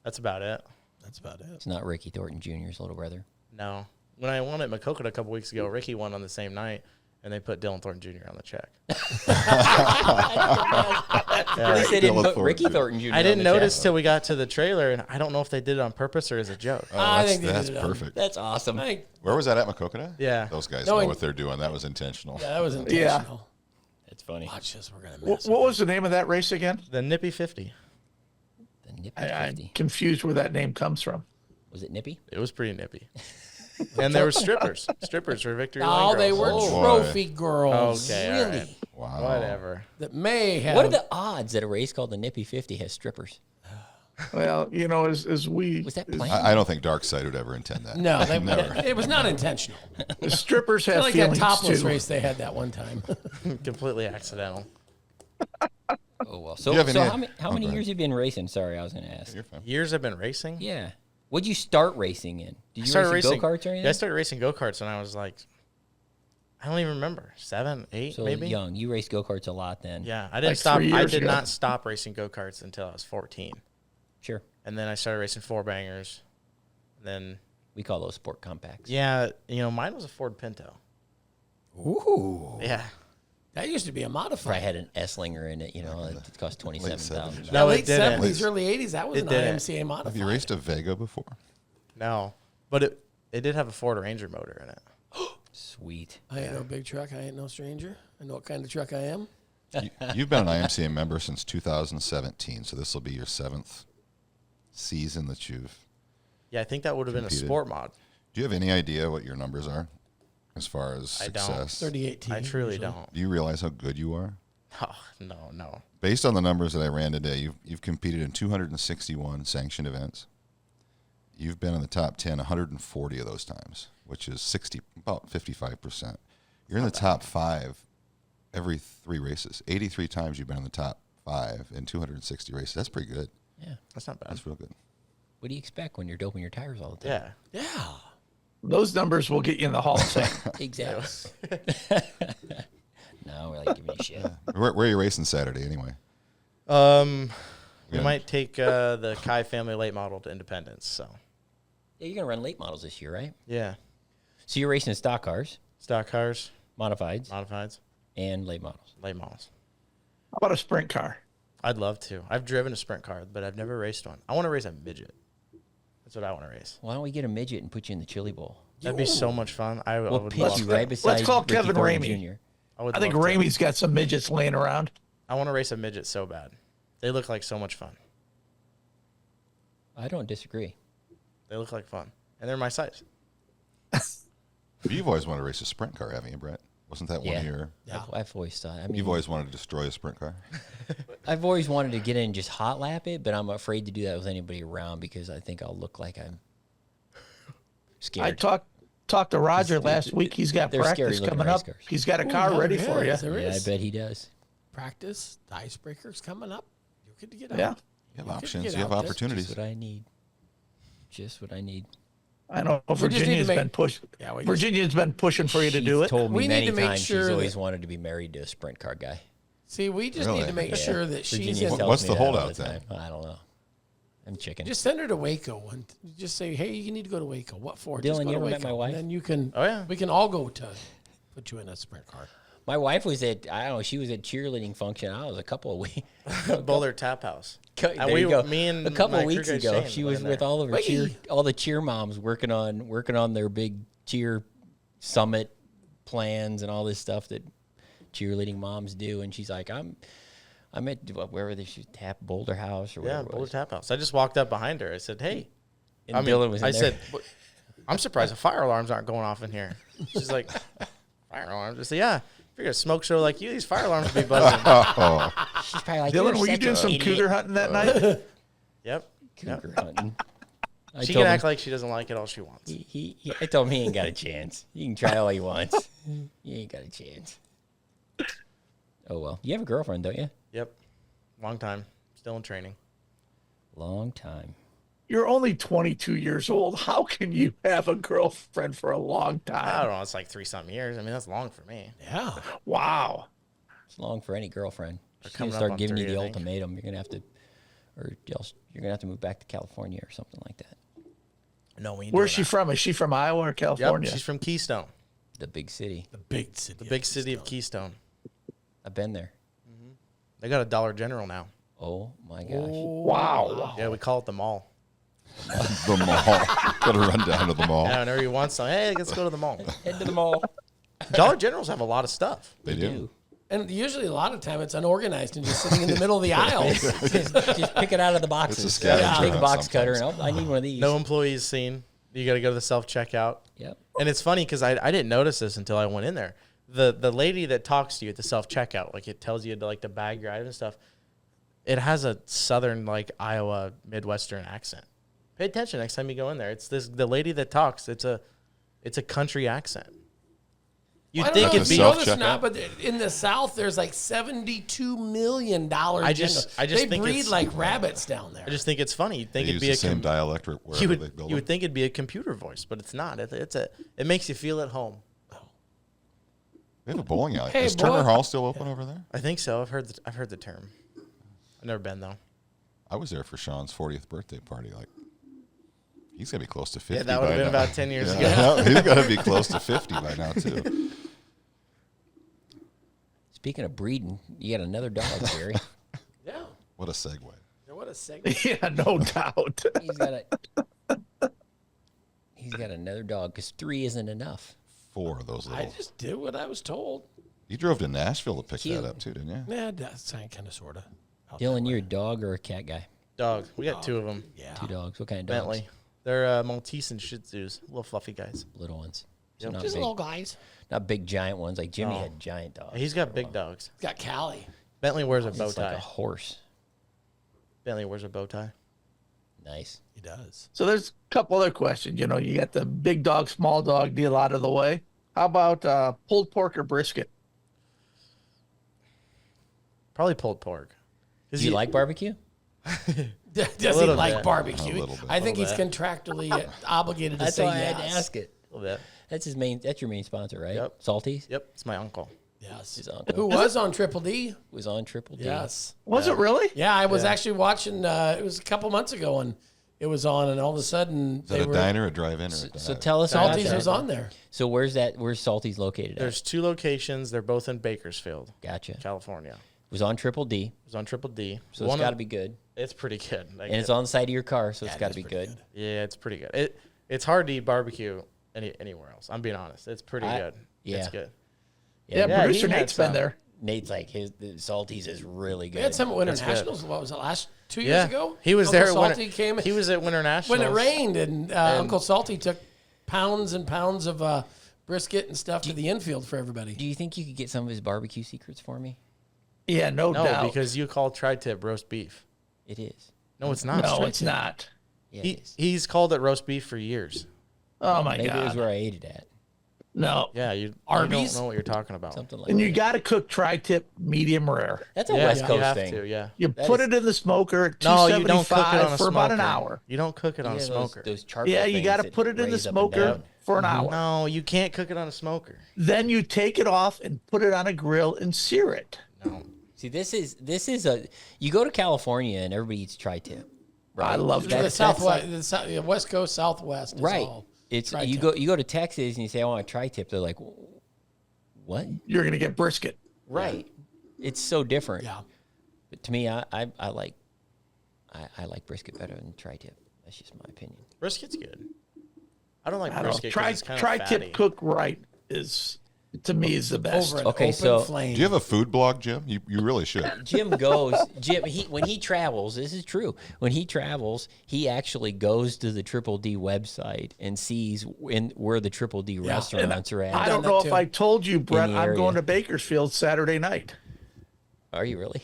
that's about it. That's about it. It's not Ricky Thornton Jr.'s little brother. No. When I won at Maquoketa a couple weeks ago, Ricky won on the same night, and they put Dylan Thornton Jr. on the check. At least they didn't Dylan put Thornton Ricky Jr. Thornton Jr. I on didn't the notice check. till we got to the trailer, and I don't know if they did it on purpose or as a joke. Oh, I that's, think they that's did it on- perfect. That's awesome. I think, Where was that at Maquoketa? Yeah. Those guys No, know I- what they're doing. That was intentional. yeah, that was intentional. That's funny. Watch this. We're gonna What, miss what was the name of that race again? The Nippy 50. The Nippy I'm 50. confused where that name comes from. Was it Nippy? It was pretty nippy. And there were strippers. Strippers for Victory Lane Oh, they girls. were Oh, boy. trophy girls. Okay, all really? right. Wow. Whatever. That may have. What are the odds that a race called the Nippy 50 has strippers? Well, you know, as we Was that as planned? I don't think Darkside would ever intend that. No, they, Never. it was not intentional. the strippers have Like that feelings topless too. race they had that one time. Completely accidental. Oh, well. So, you have so any- how many, how Oh, many go ahead. years have you been racing? Sorry, I was going to ask. You're fine. Years I've been racing. Yeah. What'd you start racing in? Did you started race in racing go-karts or anything? Yeah, I started racing go-karts when I was like, I don't even remember, 7, 8 so maybe. young. You raced go-karts a lot then. Yeah, I didn't Like stop. 3 I years did ago. not stop racing go-karts until I was 14. Sure. And then I started racing 4-bangers. Then, We call those sport compacts. yeah, you know, mine was a Ford Pinto. Ooh, Yeah. that used to be a Probably modified. had an S-linger in it, you know, it cost $27,000. No, late it didn't. 70s, early 80s. That was It an didn't. IMCA modified. Have you raced a Vega before? No. But it did have a Ford Ranger motor in it. Sweet. I ain't no big truck. I ain't no stranger. I know what kind of truck I am. You've been an IMCA member since 2017, so this will be your 7th season that you've. Yeah, I think that would have been a Competed. sport mod. Do you have any idea what your numbers are as far as I don't. success? 3018. I truly usually. don't. Do you realize how good you are? Oh, no. Based on the numbers that I ran today, you've competed in 261 sanctioned events. You've been in the top 10 140 of those times, which is about 55%. You're in the top 5 every 3 races. 83 times you've been in the top 5 in 260 races. That's pretty good. Yeah. That's not bad. That's real good. What do you expect when you're doping your tires all the time? Yeah. Yeah. Those numbers will get you in the Hall of Fame. Exactly. No, we're like giving you shit. Where are you racing Saturday anyway? We Yeah. might take the Kai family late model to Independence. So, Yeah, you're going to run late models this year, right? yeah. So you're racing stock cars, Stock cars, modifieds, modifieds, and late models. late models. How about a sprint car? I'd love to. I've driven a sprint car, but I've never raced one. I want to race a midget. That's what I want to race. Why don't we get a midget and put you in the chili bowl? That'd be so much fun. I We'll would pitch love you to. right beside call Ricky Kevin Thornton Ramey. Jr. I would I think love to. Ramey's got some midgets laying around. I want to race a midget so bad. They look like so much fun. I don't disagree. They look like fun, and they're my size. You've always wanted to race a sprint car, haven't you, Brett? Wasn't that one of your? Yeah. I've always thought. I mean, You've always wanted to destroy a sprint car. I've always wanted to get in and just hot lap it, but I'm afraid to do that with anybody around because I think I'll look like I'm scared. I talked to Roger last week. He's got They're practice scary-looking coming race up. cars. He's got a car ready for you. There Yeah, I is. bet he does. Practice. The icebreaker's coming up. You get to get out. Yeah. You have You could options. get You have out there. opportunities. Just what I need. Just what I need. I know just need to Virginia's make- been pushing. Yeah, we just- Virginia's been pushing for you to She's do it. told me We need many to make times sure she's always that- wanted to be married to a sprint car guy. See, we just Really? need to make Yeah. sure that she's Virginia in. tells What's me the that all holdout the then? time. I don't know. I'm chicken. Just send her to Waco and just say, "Hey, you need to go to Waco." What for? Just Dylan, go you to ever met Waco. my wife? And then you can. Oh, yeah. We can all go to put you in a sprint car. My wife was at, I don't know, she was at cheerleading function. I was a couple of weeks. Boulder Tap House. There And you go. me and a couple my of weeks crew guy ago, Shane she went was in with there. all of her all the cheer moms working on their big cheer summit plans and all this stuff that cheerleading moms do. And she's like, I'm at wherever they should tap Boulder House or Yeah, whatever. it Boulder was. Tap House. I just walked up behind her. I said, "Hey." And Dylan was in I there. said, "I'm surprised the fire alarms aren't going off in here." She's like, "Fire alarms?" I said, "Yeah. If you're a smoke show like you, these fire alarms would be buzzing." she's probably like, Dylan, "You're were you such doing an some idiot." cougar hunting that night? Yep. Cougar hunting. I She told can him- act like she doesn't like it all she wants. I told him he ain't got a chance. He can try all he wants. He ain't got a chance. Oh, well. You have a girlfriend, don't you? Yep. Long time. Still in training. Long time. You're only 22 years old. How can you have a girlfriend for a long I time? don't know. It's like 3-something years. I mean, that's long for me. Yeah. Wow. It's long for any girlfriend. She's going coming to up start on giving you 3, the I think. ultimatum. You're going to have to, or else you're going to have to move back to California or something like that. No, we ain't Where's doing she that. from? Is she from Iowa or Yep. California? She's from Keystone, The big city. The big city. the big city of Keystone. I've been there. They got a Dollar General now. Oh, my gosh. Wow. Yeah, we call it the mall. The mall. Gotta run down to the mall. Yeah, whenever you want something, hey, let's go to the mall. Head to the mall. Dollar Generals have a lot of stuff. They do. And usually, a lot of time, it's unorganized and just sitting in the middle of the aisles. Just pick it out of the boxes. It's a scavenger Big hunt box cutter. sometimes. And, I need one of these. No employees seen. You got to go to the self-checkout. Yep. And it's funny because I didn't notice this until I went in there. The lady that talks to you at the self-checkout, like it tells you to like to bag your item and stuff, it has a southern, like Iowa, Midwestern accent. Pay attention next time you go in there. It's the lady that talks. It's a country accent. You'd I don't think know it'd if be you know this or self-checkout? not, but in the South, there's like $72 million. I just they think breed it's- like rabbits down there. I just think it's funny. You'd think They it'd use be the a same dialect wherever you they would build you would them. think it'd be a computer voice, but it's not. It makes you feel at home. They have a bowling alley. Hey, Is boy. Turner Hall still open over there? I think so. I've heard the term. I've never been though. I was there for Sean's 40th birthday party. Like, he's got to be close to 50 Yeah, that would by have been now. about 10 years ago. Yeah, he's got to be close to 50 by now, too. Speaking of breeding, you got another dog, Jerry. Yeah. What a segue. What a segment. Yeah, no doubt. He's got another dog because 3 isn't enough. 4 of those I little. just did what I was told. You drove to Nashville to pick Cute. that up, too, didn't you? Yeah, that's kind of, sort of. Dylan, you're a dog or a cat guy? Dog. We got 2 of them. Yeah. 2 dogs. What kind of dogs? Bentley. They're Maltese and Shih Tzus, little fluffy guys. Little ones. So Yep. not Just big, little guys. not big giant ones like Jimmy No. had giant dogs. He's got big dogs. He's got Callie. Bentley wears a It's bow like tie. a horse. Bentley wears a bow tie. Nice. He does. So there's a couple other questions. You know, you got the big dog, small dog deal out of the way. How about pulled pork or brisket? Probably pulled pork. Do you like barbecue? Does he little like bit. barbecue? A little bit. I think he's Little contractually obligated to That's say why I yes. had to ask it. A little bit. That's his main. That's your main sponsor, right? Yep. Salties. Yep, it's my uncle. Yes. His uncle. Who was on Triple D? was on Triple D. Yes. Was it really? Yeah, I was actually watching. It was a couple months ago, and it was on, and all of a sudden Is that a diner, a drive-in, or a diner? So tell us about Salties that. was on there. So where's that? Where's Salties located? There's 2 locations. They're both in Bakersfield, Gotcha. California. It was on Triple D, It was on Triple D. so it's got to be good. It's pretty good. Like, And it's on the side of your car, so it's it got to is be pretty good. Yeah, it's pretty good. It's hard to eat barbecue anywhere else. I'm being honest. It's pretty good. yeah. It's good. Yeah, Yeah, producer he had Nate's been some. there. Nate's like the Salties is really good. We had some at Winter That's good. Nationals. What was it, 2 years Yeah. ago? He was Uncle there. Salty Winter, came he was at Winter Nationals. when it rained, and Uncle Salty took pounds and pounds of brisket and stuff to the infield for everybody. Do you think you could get some of his barbecue secrets for me? Yeah, no No, doubt. because you call tri-tip roast beef. It is. No, it's not. No, it's not. Yeah, He, it is. he's called it roast beef for years. Oh my Maybe it was God. where I ate it at. No. Yeah, you Arby's? don't know what you're talking about. Something like And that. you got to cook tri-tip medium rare. That's a Yeah, West you Coast have thing. to. Yeah. You That put is- it in the smoker at No, you don't cook it 275 on a for about an smoker. hour. You don't cook it on a Yeah, smoker. Those charcoal Yeah, you things got to that put it in the raise up and smoker down. for an hour. No, you can't cook it on a smoker. Then you take it off and put it on a grill and sear it. No. See, this is a. You go to California and everybody eats tri-tip. Right? I love The That's Southwest, like- the West Coast, Southwest is right. all It's tri-tip. you go to Texas and you say I want a tri-tip. They're like, what? You're going to get brisket. Right. It's so different. Yeah. But to me, I like brisket better than tri-tip. That's just my opinion. Brisket's good. I don't like I don't know. brisket because it's kind of fatty. Tri-tip cooked right is, to me, is the best. Over an Okay, open so- flame. Do you have a food blog, Jim? You really should. Jim when he travels, this is true. When he travels, he actually goes to the Triple D website and sees where the Triple D restaurants are at. I done don't that know too. if I told you, Brett, the I'm area. going to Bakersfield Saturday night. Are you really?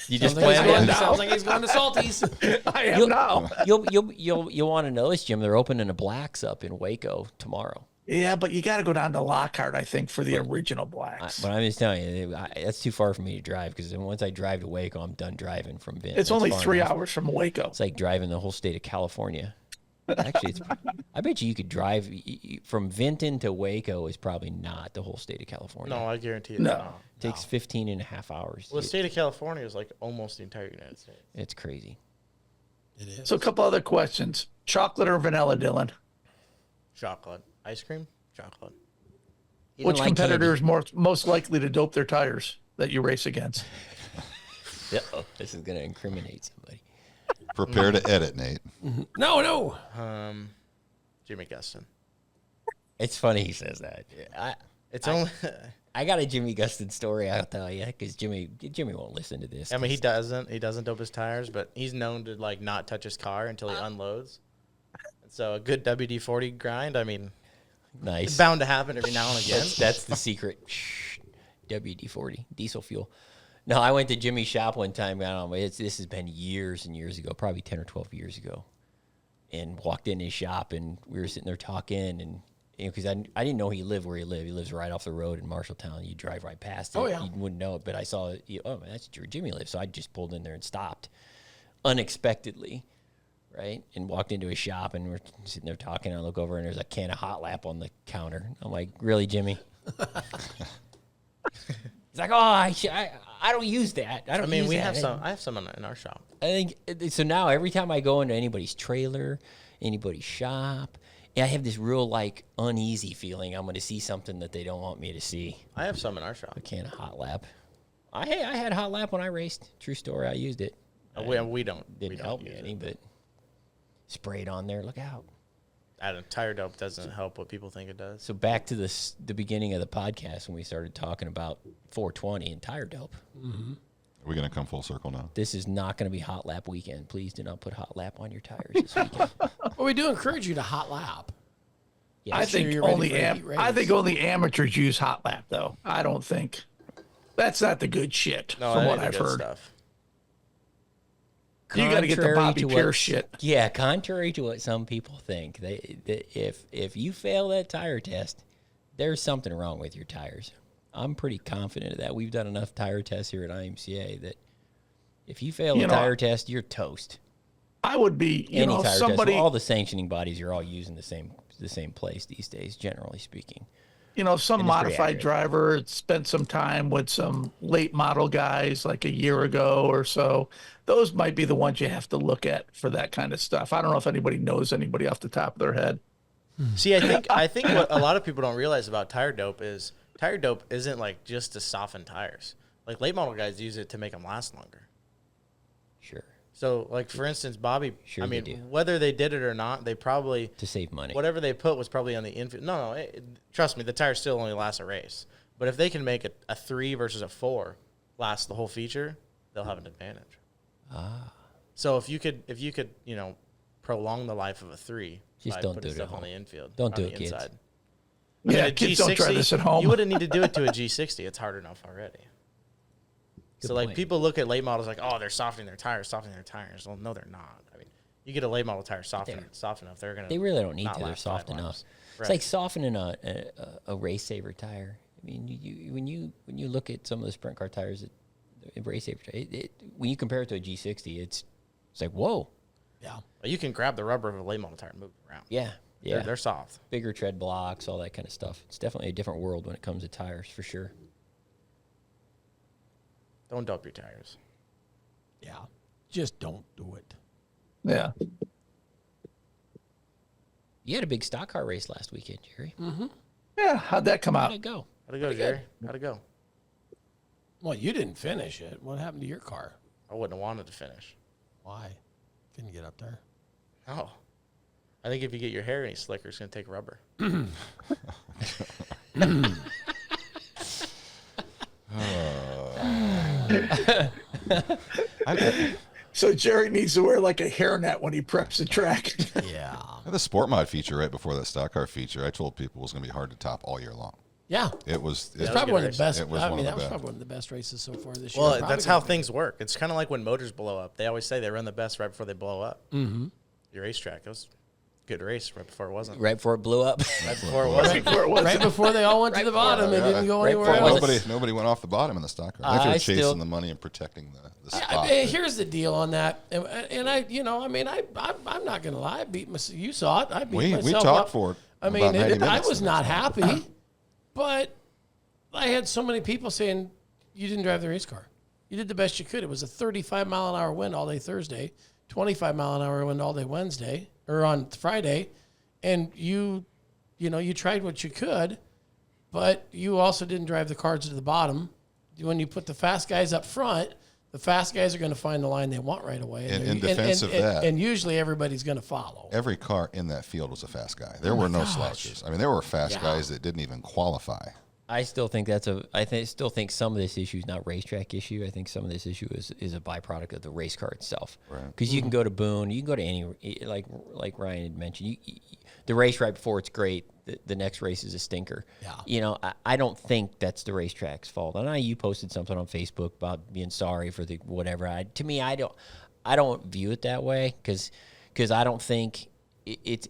You just Sounds like, he's plan going, on now. sounds like he's going to Salties. I am now. You'll want to know this, Jim. They're opening a Blacks up in Waco tomorrow. Yeah, but you got to go down to Lockhart, I think, for the original Blacks. But I'm just telling you, that's too far for me to drive because then once I drive to Waco, I'm done driving from Vinton. It's only far 3 enough. hours from Waco. It's like driving the whole state of California. Actually, I bet you could drive from Vinton to Waco is probably not the whole state of California. No, I guarantee it's No. not. It takes 15 and a half hours. Well, the state of California is like almost the entire United States. It's crazy. It is. So a couple other questions. Chocolate or vanilla, Dylan? Chocolate. Ice cream? Chocolate. You Which don't like competitor candy. is most likely to dope their tires that you race against? Uh-oh, this is going to incriminate somebody. Prepare to edit, Nate. No. Jimmy Guston. It's funny he says that. It's only. I got a Jimmy Guston story I'll tell you because Jimmy won't listen to this. I mean, he doesn't dope his tires, but he's known to like not touch his car until he unloads. And so a good WD-40 grind. I mean, Nice. it's bound to happen every now and again. That's the secret. WD-40 diesel fuel. No, I went to Jimmy's shop one time. I don't know. This has been years and years ago, probably 10 or 12 years ago, and walked in his shop and we were sitting there talking and. Because I didn't know he lived where he lived. He lives right off the road in Marshalltown. You drive right past it. Oh, yeah. You wouldn't know it, but I saw it. Oh, man, that's where Jimmy lives. So I just pulled in there and stopped unexpectedly, right? And walked into his shop and we're sitting there talking. I look over and there's a can of Hot Lap on the counter. I'm like, really, Jimmy? He's like, oh, I don't use that. I don't I mean, use we that. have some. I have some in our shop. I think so. Now every time I go into anybody's trailer, anybody's shop, I have this real like uneasy feeling I'm going to see something that they don't want me to see. I have some in our shop. A can of Hot Lap. I had Hot Lap when I raced. True story. I used it. We don't. Didn't we don't help me use any, it. but sprayed on there. Look out. A tire dope doesn't help what people think it does. So back to the beginning of the podcast when we started talking about 420 and tire dope. Are we going to come full circle now? This is not going to be Hot Lap weekend. Please do not put Hot Lap on your tires this weekend. Well, we do encourage you to hot lap. Yes. I think you're ready only for a heat race. I think only amateurs use Hot Lap, though. I don't think that's not the good shit No, from that what ain't the I've good heard. stuff. You got to get the Contrary Bobby to Pierce what- shit. Yeah, contrary to what some people think, if you fail that tire test, there's something wrong with your tires. I'm pretty confident of that. We've done enough tire tests here at IMCA that if you fail a tire test, you're toast. I would be, you Any know, tire somebody, test, all the sanctioning bodies are all using the same place these days, generally speaking. you know, some and it's pretty modified accurate. driver spent some time with some late model guys like a year ago or so. Those might be the ones you have to look at for that kind of stuff. I don't know if anybody knows anybody off the top of their head. See, I think what a lot of people don't realize about tire dope isn't like just to soften tires. Like late model guys use it to make them last longer. Sure. So, like for instance, Bobby. Sure I they mean, do. whether they did it or not, they probably To save money. whatever they put was probably on the infield. No, trust me, the tire still only lasts a race. But if they can make a 3 versus a 4 last the whole feature, they'll have an advantage. So if you could, prolong the life of a 3 Just by don't putting do it at stuff on home. the infield, Don't on do the it, kids. inside. Yeah, a kids don't try this at home. You wouldn't need to do it to a G60. It's hard enough already. Good So, like, point. people look at late models like, oh, they're softening their tires. Well, no, they're not. I mean, you get a late model tire soft enough, they're going to. They really don't need not to. They're last soft 5 enough. laps. It's Right. like softening a race saver tire. I mean, when you look at some of the sprint car tires, race saver, when you compare it to a G60, it's like whoa. Yeah. You can grab the rubber of a late model tire and move it around. Yeah. Yeah. They're soft. Bigger tread blocks, all that kind of stuff. It's definitely a different world when it comes to tires, for sure. Don't dope your tires. Yeah. Just don't do it. Yeah. You had a big stock car race last weekend, Jerry. Yeah. How'd that come How'd out? it go? How'd it go, Jerry? How'd it go? Well, you didn't finish it. What happened to your car? I wouldn't have wanted to finish. Why? Couldn't get up there. No. I think if you get your hair any slicker, it's going to take rubber. So Jerry needs to wear like a hairnet when he preps the track. Yeah. I had the sport mod feature right before that stock car feature. I told people it was going to be hard to top all year long. Yeah. It was. It's a probably good one of race. the best. It was I one mean, of that the was best. probably one of the best races so far this year. Well, Probably that's how gonna be. things work. It's kind of like when motors blow up. They always say they run the best right before they blow up. Mm-hmm. Your racetrack, it was a good race right before it wasn't. Right before it blew up. Right before it wasn't. Right before they all went to the bottom and didn't go right anywhere before it else. wasn't- Nobody went off the bottom in the stock car. I think they I were chasing still- the money and protecting the spot. I mean, here's the deal on that, and I'm not gonna lie. I beat myself. You saw it. I beat We myself talked up. for it. I mean, about 90 I minutes was the not next happy, but I had so many people saying you didn't drive the race car. You did the best you could. It was a 35-mile-an-hour wind all day Thursday, 25-mile-an-hour wind all day Wednesday or on Friday, and you tried what you could, but you also didn't drive the cars to the bottom. When you put the fast guys up front, the fast guys are going to find the line they want right away. In defense of that- and usually everybody's going to follow. Every car in that field was a fast guy. There were no slouches. I mean, there were fast guys that didn't even qualify. I still think still think some of this issue is not racetrack issue. I think some of this issue is a byproduct of the race car itself. Right. Because you can go to Boone, you can go to any, like Ryan had mentioned, the race right before it's great. The next race is a stinker. Yeah. I don't think that's the racetrack's fault. I know you posted something on Facebook about being sorry for the whatever. I don't view it that way because I don't think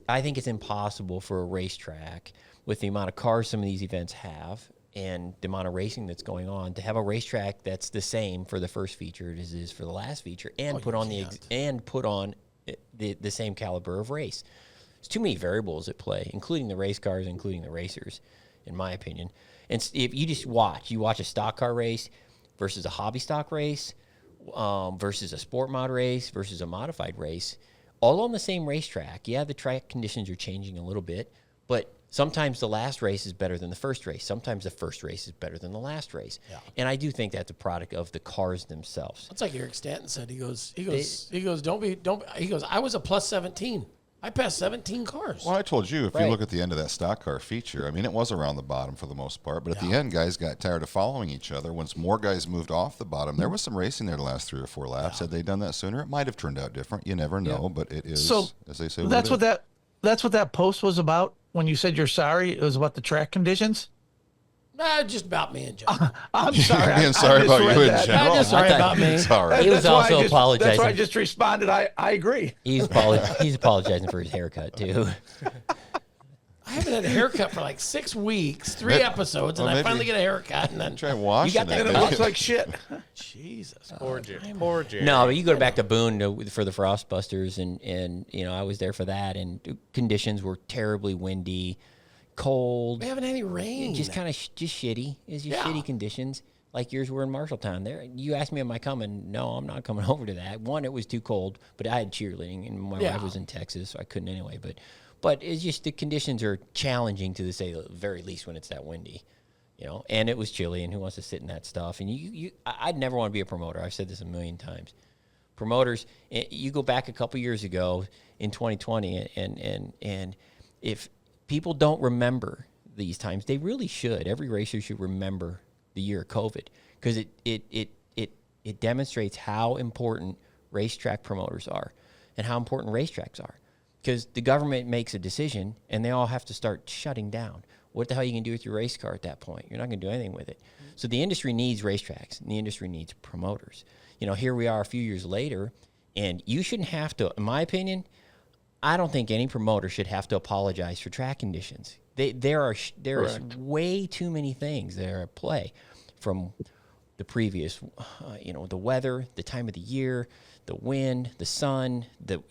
I think it's impossible for a racetrack with the amount of cars some of these events have and the amount of racing that's going on to have a racetrack that's the same for the first feature as it is for the last feature and put on the same caliber of race. There's too many variables at play, including the race cars, including the racers, in my opinion. And if you just watch a stock car race versus a hobby stock race, versus a sport mod race versus a modified race, all on the same racetrack. Yeah, the track conditions are changing a little bit, but sometimes the last race is better than the first race. Sometimes the first race is better than the last race. Yeah. And I do think that's a product of the cars themselves. That's like Eric Stanton said. He goes, I was a plus 17. I passed 17 cars. Well, I told you, if Right. you look at the end of that stock car feature, I mean, it was around the bottom for the most part. But at the end, guys got tired of following each other. Once more guys moved off the bottom, there was some racing there the last 3 or 4 laps. Had they done that sooner, it might have turned out different. You never know, but it is, So as they say, that's it what is. that's what that post was about. When you said you're sorry, it was about the track conditions. Just about me and John. I'm sorry. Being sorry about you in that. general. Just sorry I about me. Sorry. He was That's why also I just, That's why I apologizing. just responded. I agree. He's apologizing for his haircut too. I haven't had a haircut for like 6 weeks, 3 episodes, and Well, I maybe- finally get a haircut, and then Try washing got that And it. it looks like shit. Jesus. Poor Jerry. Poor Jerry. No, but you go back to Boone for the Frostbusters, and I was there for that, and conditions were terribly windy, cold, We haven't had any rain. just kind of just shitty. It's just Yeah. shitty conditions. Like yours were in Marshalltown. There, you asked me, am I coming? No, I'm not coming over to that. One, it was too cold, but I had cheerleading, and my Yeah. wife was in Texas, so I couldn't anyway. But it's just the conditions are challenging to say the very least when it's that windy, And it was chilly, and who wants to sit in that stuff? And I'd never want to be a promoter. I've said this a million times. Promoters, you go back a couple years ago in 2020, and if people don't remember these times, they really should. Every racer should remember the year of COVID, because it demonstrates how important racetrack promoters are and how important racetracks are. Because the government makes a decision and they all have to start shutting down. What the hell are you going to do with your race car at that point? You're not going to do anything with it. So the industry needs racetracks, and the industry needs promoters. Here we are a few years later, and you shouldn't have to, in my opinion, I don't think any promoter should have to apologize for track conditions. There is way too many things that are at play, from the previous, the weather, the time of the year, the wind, the sun, the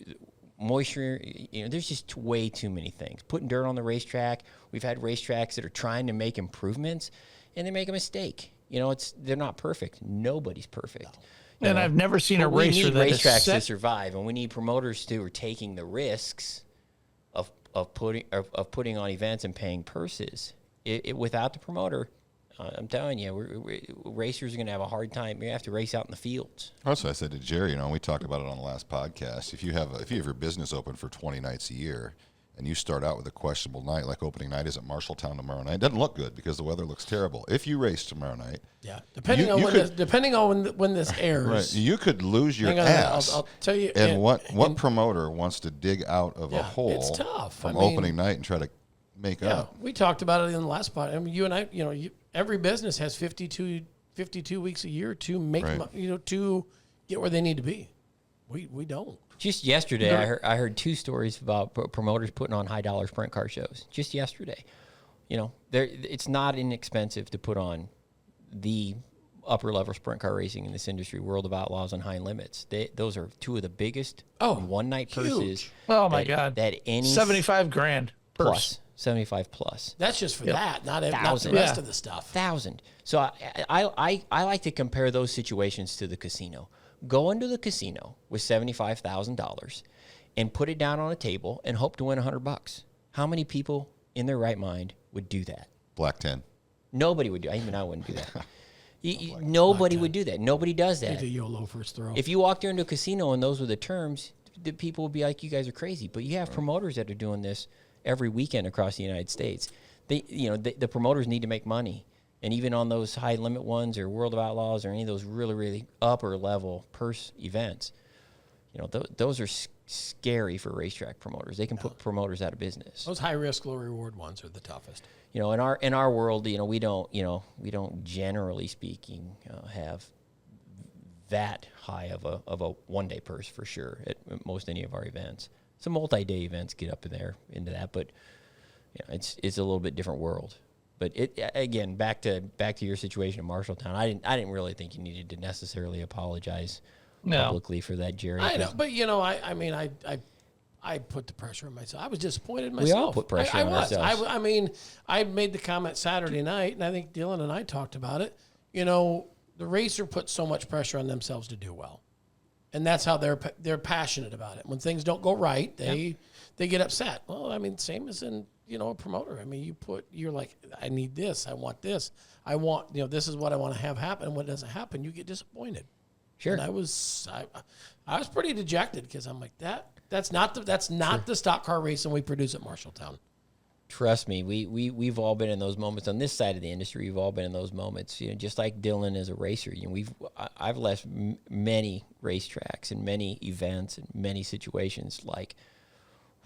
moisture. There's just way too many things. Putting dirt on the racetrack. We've had racetracks that are trying to make improvements, and they make a mistake. They're not perfect. Nobody's perfect. And I've never seen a racer that is racetracks to set. survive, and we need promoters who are taking the risks of putting on events and paying purses. Without the promoter, I'm telling you, racers are going to have a hard time. You have to race out in the fields. Also, I said to Jerry, we talked about it on the last podcast. If you have your business open for 20 nights a year, and you start out with a questionable night, like opening night is at Marshalltown tomorrow night, it doesn't look good because the weather looks terrible. If you race tomorrow night, depending on when this airs, right, you could lose your ass. I'll tell you. And what promoter wants to dig out of a hole it's tough. from opening night and try to make up? We talked about it in the last pod. I mean, you and I, every business has 52 weeks a year to make, to get where they need to be. We don't. Just yesterday, I heard two stories about promoters putting on high-dollar sprint car shows. Just yesterday. It's not inexpensive to put on the upper-level sprint car racing in this industry, World of Outlaws and High Limits. Those are two of the biggest one-night purses. Oh, my God. That any $75,000 plus. 75 plus. That's just for that, not the rest of the stuff. 1,000. So I like to compare those situations to the casino. Go into the casino with $75,000 and put it down on a table and hope to win $100. How many people in their right mind would do that? Black 10. Nobody would do. Even I wouldn't do that. Nobody would do that. Nobody does that. It's a YOLO first throw. If you walked into a casino and those were the terms, the people would be like, "You guys are crazy." But you have promoters that are doing this every weekend across the United States. The promoters need to make money. And even on those high limit ones or World of Outlaws or any of those really, really upper level purse events, those are scary for racetrack promoters. They can put promoters out of business. Those high risk, low reward ones are the toughest. In our world, we don't generally speaking have that high of a 1 day purse for sure at most any of our events. Some multi-day events get up in there into that, but it's a little bit different world. But again, back to your situation in Marshalltown. I didn't really think you needed to necessarily apologize publicly for that, Jerry. I know, but I put the pressure on myself. I was disappointed in myself. We all put pressure on ourselves. I made the comment Saturday night, and I think Dylan and I talked about it. The racer puts so much pressure on themselves to do well, and that's how they're passionate about it. When things don't go right, they get upset. Well, same as in a promoter. You're like, I need this, I want this, this is what I want to have happen. And when it doesn't happen, you get disappointed. Sure. And I was pretty dejected because I'm like, that's not the stock car racing we produce at Marshalltown. Trust me, we've all been in those moments on this side of the industry. We've all been in those moments. Just like Dylan as a racer. I've left many racetracks and many events and many situations like,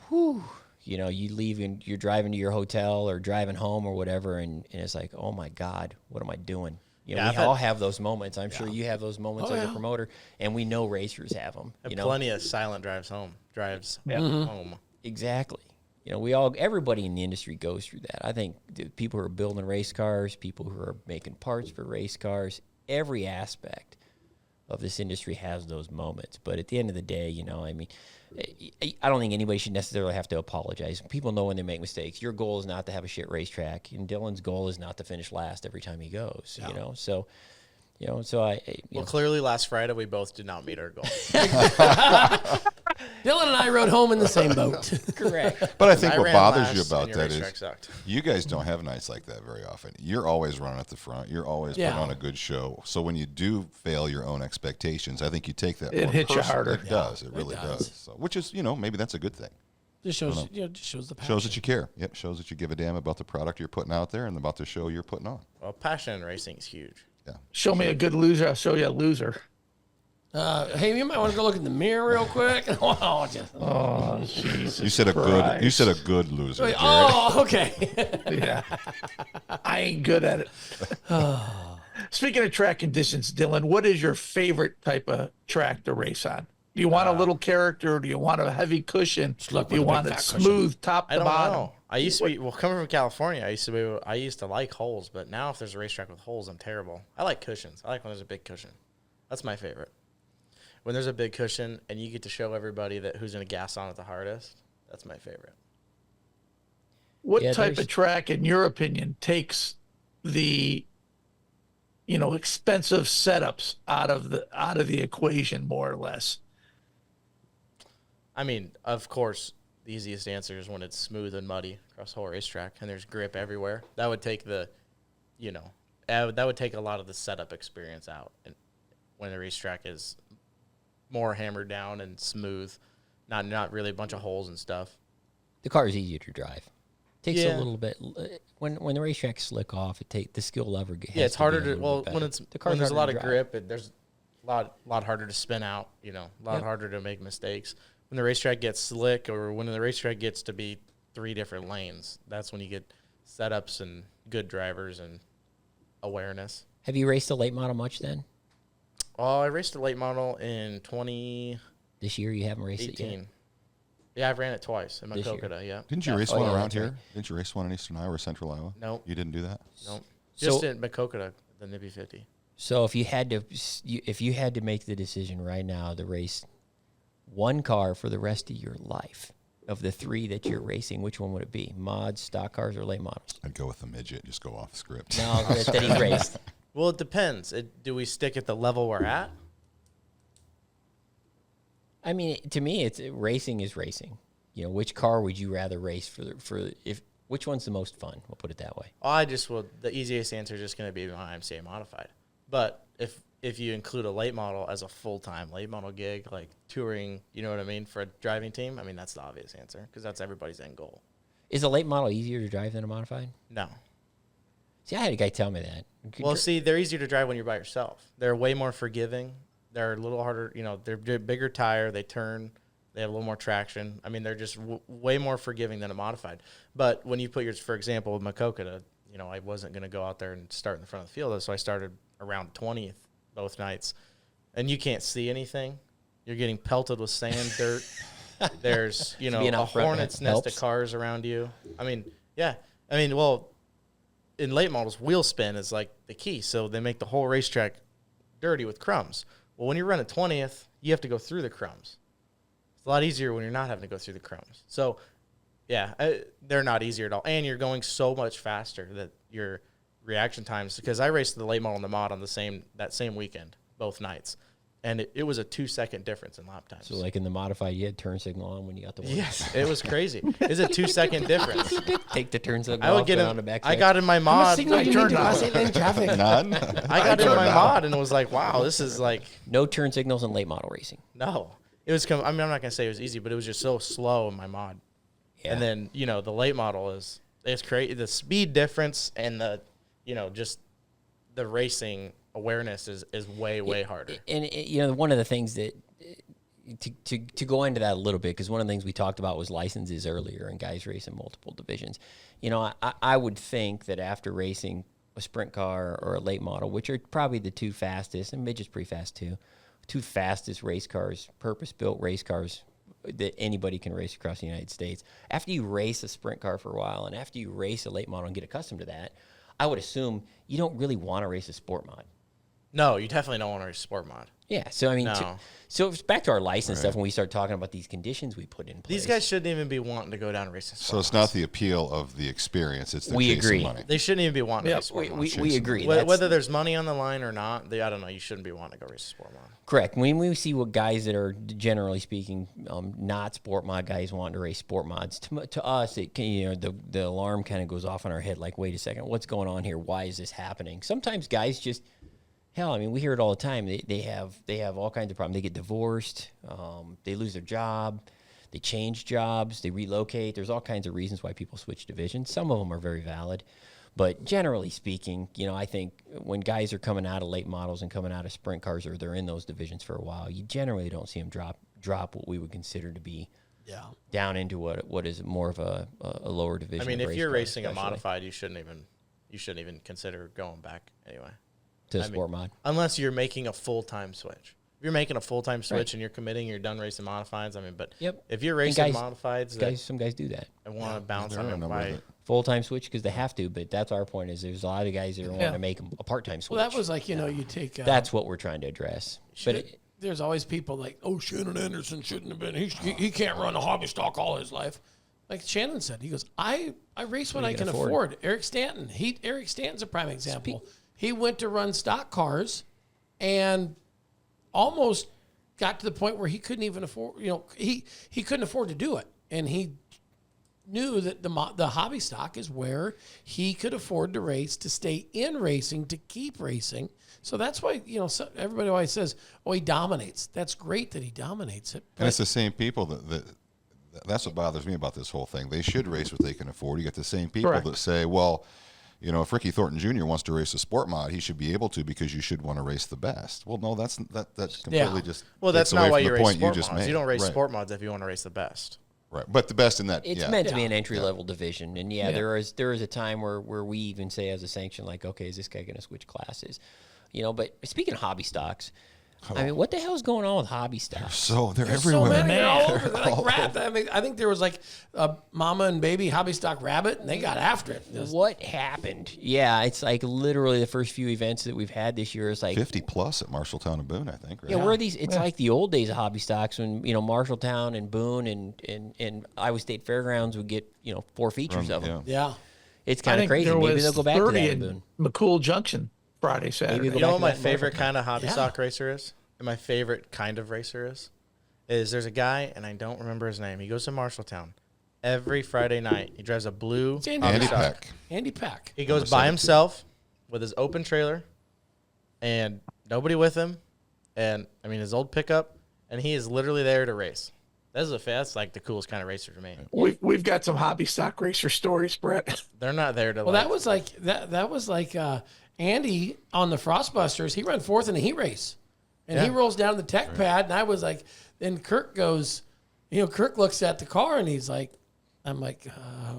whew. You leave and you're driving to your hotel or driving home or whatever, and it's like, oh my God, what am I doing? We all have those moments. I'm sure you have those moments as a promoter, and we know racers have them. Plenty of silent drives home. Home. Exactly. Everybody in the industry goes through that. I think the people who are building race cars, people who are making parts for race cars, every aspect of this industry has those moments. But at the end of the day, I don't think anybody should necessarily have to apologize. People know when they make mistakes. Your goal is not to have a shit racetrack, and Dylan's goal is not to finish last every time he goes. Yeah. So Clearly last Friday we both did not meet our goal. Dylan and I rode home in the same boat. Correct. But I think I what ran bothers last you about and your that racetrack is sucked. you guys don't have nights like that very often. You're always running at the front. You're always putting on a good show. So when you do fail your own expectations, I think you take that It more hits you personal. harder. It does. It really does. does. So, which is, maybe that's a good thing. Just shows, just shows the passion. Shows that you care. Yep, shows that you give a damn about the product you're putting out there and about the show you're putting on. Well, passion in racing is huge. Yeah. Show me a good loser, I'll show you a loser. Hey, you might want to go look in the mirror real quick. Oh, Jesus. You said a good. You said a good loser. Jared. Oh, okay. Yeah. I ain't good at it. Speaking of track conditions, Dylan, what is your favorite type of track to race on? Do you want a little character? Do you want a heavy cushion? Do you want it smooth top I to don't bottom? know. I used to be coming from California. I used to like holes, but now if there's a racetrack with holes, I'm terrible. I like cushions. I like when there's a big cushion. That's my favorite. When there's a big cushion and you get to show everybody that who's going to gas on it the hardest, that's my favorite. What Yeah, type there's- of track, in your opinion, takes the expensive setups out of the equation more or less? I mean, of course, the easiest answer is when it's smooth and muddy across the whole racetrack and there's grip everywhere. That would take that would take a lot of the setup experience out. And when the racetrack is more hammered down and smooth, not really a bunch of holes and stuff. The car is easier to drive. Takes Yeah. a little bit when the racetracks slick off. The skill lever. Yeah, it's harder to when there's a lot of grip. grip, there's a lot harder to spin out. A lot harder to make mistakes. When the racetrack gets slick, or when the racetrack gets to be 3 different lanes, that's when you get setups and good drivers and awareness. Have you raced a late model much then? Oh, I raced a late model in 2018. This year you haven't raced it yet. Yeah, I've ran it twice in This year. Maquoketa, yeah. Didn't you Yeah. race Oh, one yeah, around that's here? right. Didn't you race one in Eastern Iowa or Central Iowa? Nope. You didn't do that? Nope. So- Just in Maquoketa, the Nibby 50. So if you had to make the decision right now to race one car for the rest of your life, of the 3 that you're racing, which one would it be? Mods, stock cars, or late models? I'd go with the midget. Just go off script. No, that he raced. Well, it depends. Do we stick at the level we're at? I mean, to me, racing is racing. Which car would you rather race which one's the most fun? We'll put it that way. The easiest answer is just going to be my IMCA modified. But if you include a late model as a full-time late model gig, like touring, you know what I mean, for a driving team, I mean, that's the obvious answer because that's everybody's end goal. Is a late model easier to drive than a modified? No. See, I had a guy tell me that. Well, see, they're easier to drive when you're by yourself. They're way more forgiving. They're a little harder, they're bigger tire, they turn, they have a little more traction. I mean, they're just way more forgiving than a modified. But when you put for example, with Maquoketa, I wasn't going to go out there and start in the front of the field, so I started around 20th both nights. And you can't see anything. You're getting pelted with sand, dirt. There's, being a out front hornet's nest helps. of cars around you. I mean, yeah. I mean, well, in late models, wheel spin is like the key. So they make the whole racetrack dirty with crumbs. Well, when you run a 20th, you have to go through the crumbs. It's a lot easier when you're not having to go through the crumbs. So, yeah, they're not easier at all. And you're going so much faster that your reaction times, because I raced the late model and the mod on that same weekend, both nights. And it was a 2-second difference in lap times. So, like in the modified, you had turn signal on when you got the one. Yes, it was crazy. It was a 2-second difference. Take the turn signal I would off, get go in, on the back. I got in my mod. Signal you need to cross eight lane traffic. None? I got in my mod and was like, wow, this is like, No turn signals in late model racing. no. It was, I'm not going to say it was easy, but it was just so slow in my mod. Yeah. And then, the late model it's crazy. The speed difference and the, just the racing awareness is way, way harder. And one of the things that to go into that a little bit, because one of the things we talked about was licenses earlier and guys racing multiple divisions. I would think that after racing a sprint car or a late model, which are probably the 2 fastest, and midget's pretty fast too, 2 fastest race cars, purpose-built race cars that anybody can race across the United States. After you race a sprint car for a while and after you race a late model and get accustomed to that, I would assume you don't really want to race a sport mod. No, you definitely don't want to race sport mod. Yeah, so I mean, No. so it's back to our license stuff when we start talking about these conditions we put in place. These guys shouldn't even be wanting to go down and race sport So it's mods. not the appeal of the experience. It's the We chasing agree. money. They shouldn't even be wanting to race sport mods. we agree. Whether there's money on the line or not, I don't know. You shouldn't be wanting to go race a sport mod. Correct. When we see what guys that are generally speaking not sport mod guys wanting to race sport mods, to us, it can, the alarm kind of goes off in our head. Like, wait a second, what's going on here? Why is this happening? Sometimes guys just. Hell, I mean, we hear it all the time. They have all kinds of problems. They get divorced. They lose their job. they change jobs, they relocate. There's all kinds of reasons why people switch divisions. Some of them are very valid. But generally speaking, I think when guys are coming out of late models and coming out of sprint cars, or they're in those divisions for a while, you generally don't see them drop what we would consider to be down into what is more of a lower division. I mean, if you're racing a especially. modified, you shouldn't even consider going back anyway. To sport mod. Unless you're making a full-time switch. If you're making a full-time switch and you're committing, you're done racing modifieds. I mean, but if you're racing modifieds, some guys do that. I want to bounce there are a on number of it. it. Full-time switch because they have to, but that's our point. Is there's a lot of guys that want to make a part-time switch. Well, that was like, you take. That's what we're trying to address. But there's always people like, oh, Shannon Anderson shouldn't have been. He can't run a hobby stock all his life. Like Shannon said, he goes, I race what I can afford. Eric Stanton. Eric Stanton's a prime example. He went to run stock cars and almost got to the point where he couldn't even afford, he couldn't afford to do it. And he knew that the hobby stock is where he could afford to race, to stay in racing, to keep racing. So that's why, everybody always says, oh, he dominates. That's great that he dominates it. And it's the same people that's what bothers me about this whole thing. They should race what they can afford. You get the same people that say, well, if Ricky Thornton Jr. wants to race a sport mod, he should be able to because you should want to race the best. Well, no, that's completely just. Well, that's takes not away why from you the race point sport just mods. made. You don't race Right. sport mods if you want to race the best. Right, but the best in that. it's meant to be an entry-level division. And, there is a time where we even say as a sanction, like, okay, is this guy going to switch classes? But speaking of hobby stocks, I mean, what the hell is going on with hobby stocks? So they're There's everywhere. so many, they're all over. They're like rat. I think there was like a mama and baby hobby stock rabbit, and they got after it. What happened? Yeah, it's like literally the first few events that we've had this year is like 50 plus at Marshalltown and Boone, I think. Right? Yeah, where are these? It's like the old days of hobby stocks when Marshalltown and Boone and Iowa State Fairgrounds would get 4 features of them. Yeah. It's kind of crazy. Maybe they'll go back to that in Boone. McCool Junction Friday, Saturday. Maybe You know what my back to that favorite kind of hobby stock racer is? And my favorite kind of racer is there's a guy, and I don't remember his name. He goes to Marshalltown every Friday night. He drives a blue Andy hobby Andy stock. Peck. Andy Peck. He goes by himself with his open trailer and nobody with him. And, I mean, his old pickup. And he is literally there to race. That's like the coolest kind of racer to me. We've got some hobby stock racer stories, Brett. They're not there to Well, that was like Andy on the Frostbusters. He ran fourth in a heat race. And he rolls down the tech pad, and I was like, then Kirk goes, Kirk looks at the car, and he's like, I'm like,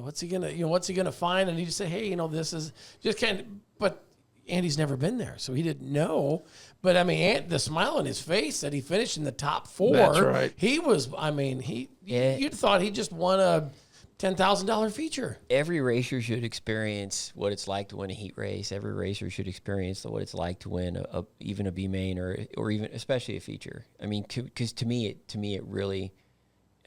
what's he gonna find? And he just say, hey, this is just kind of, but Andy's never been there, so he didn't know. But I mean, the smile on his face that he finished in the top 4. That's right. He was, I mean, you'd thought he just won a $10,000 feature. Every racer should experience what it's like to win a heat race. Every racer should experience what it's like to win even a B main or even especially a feature. I mean, because to me it really.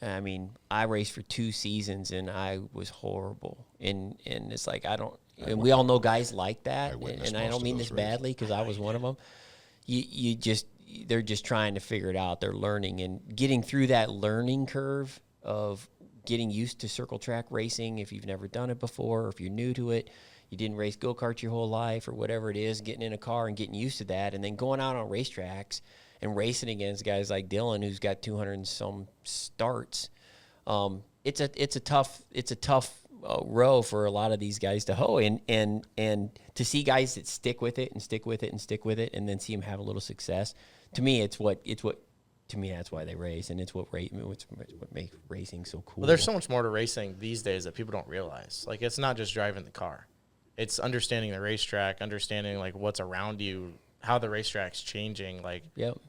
I mean, I raced for 2 seasons and I was horrible. And it's like and we all know guys like that. And I don't mean this badly because I was one of them. They're just trying to figure it out. They're learning and getting through that learning curve of getting used to circle track racing if you've never done it before, or if you're new to it, you didn't race go-karts your whole life or whatever it is, getting in a car and getting used to that, and then going out on racetracks and racing against guys like Dylan who's got 200 and some starts. It's a tough row for a lot of these guys to hoe, and to see guys that stick with it and stick with it and stick with it and then see them have a little success. To me, to me, that's why they race, and it's what makes racing so cool. Well, there's so much more to racing these days that people don't realize. Like, it's not just driving the car. It's understanding the racetrack, understanding, like, what's around you, how the racetrack's changing. Like,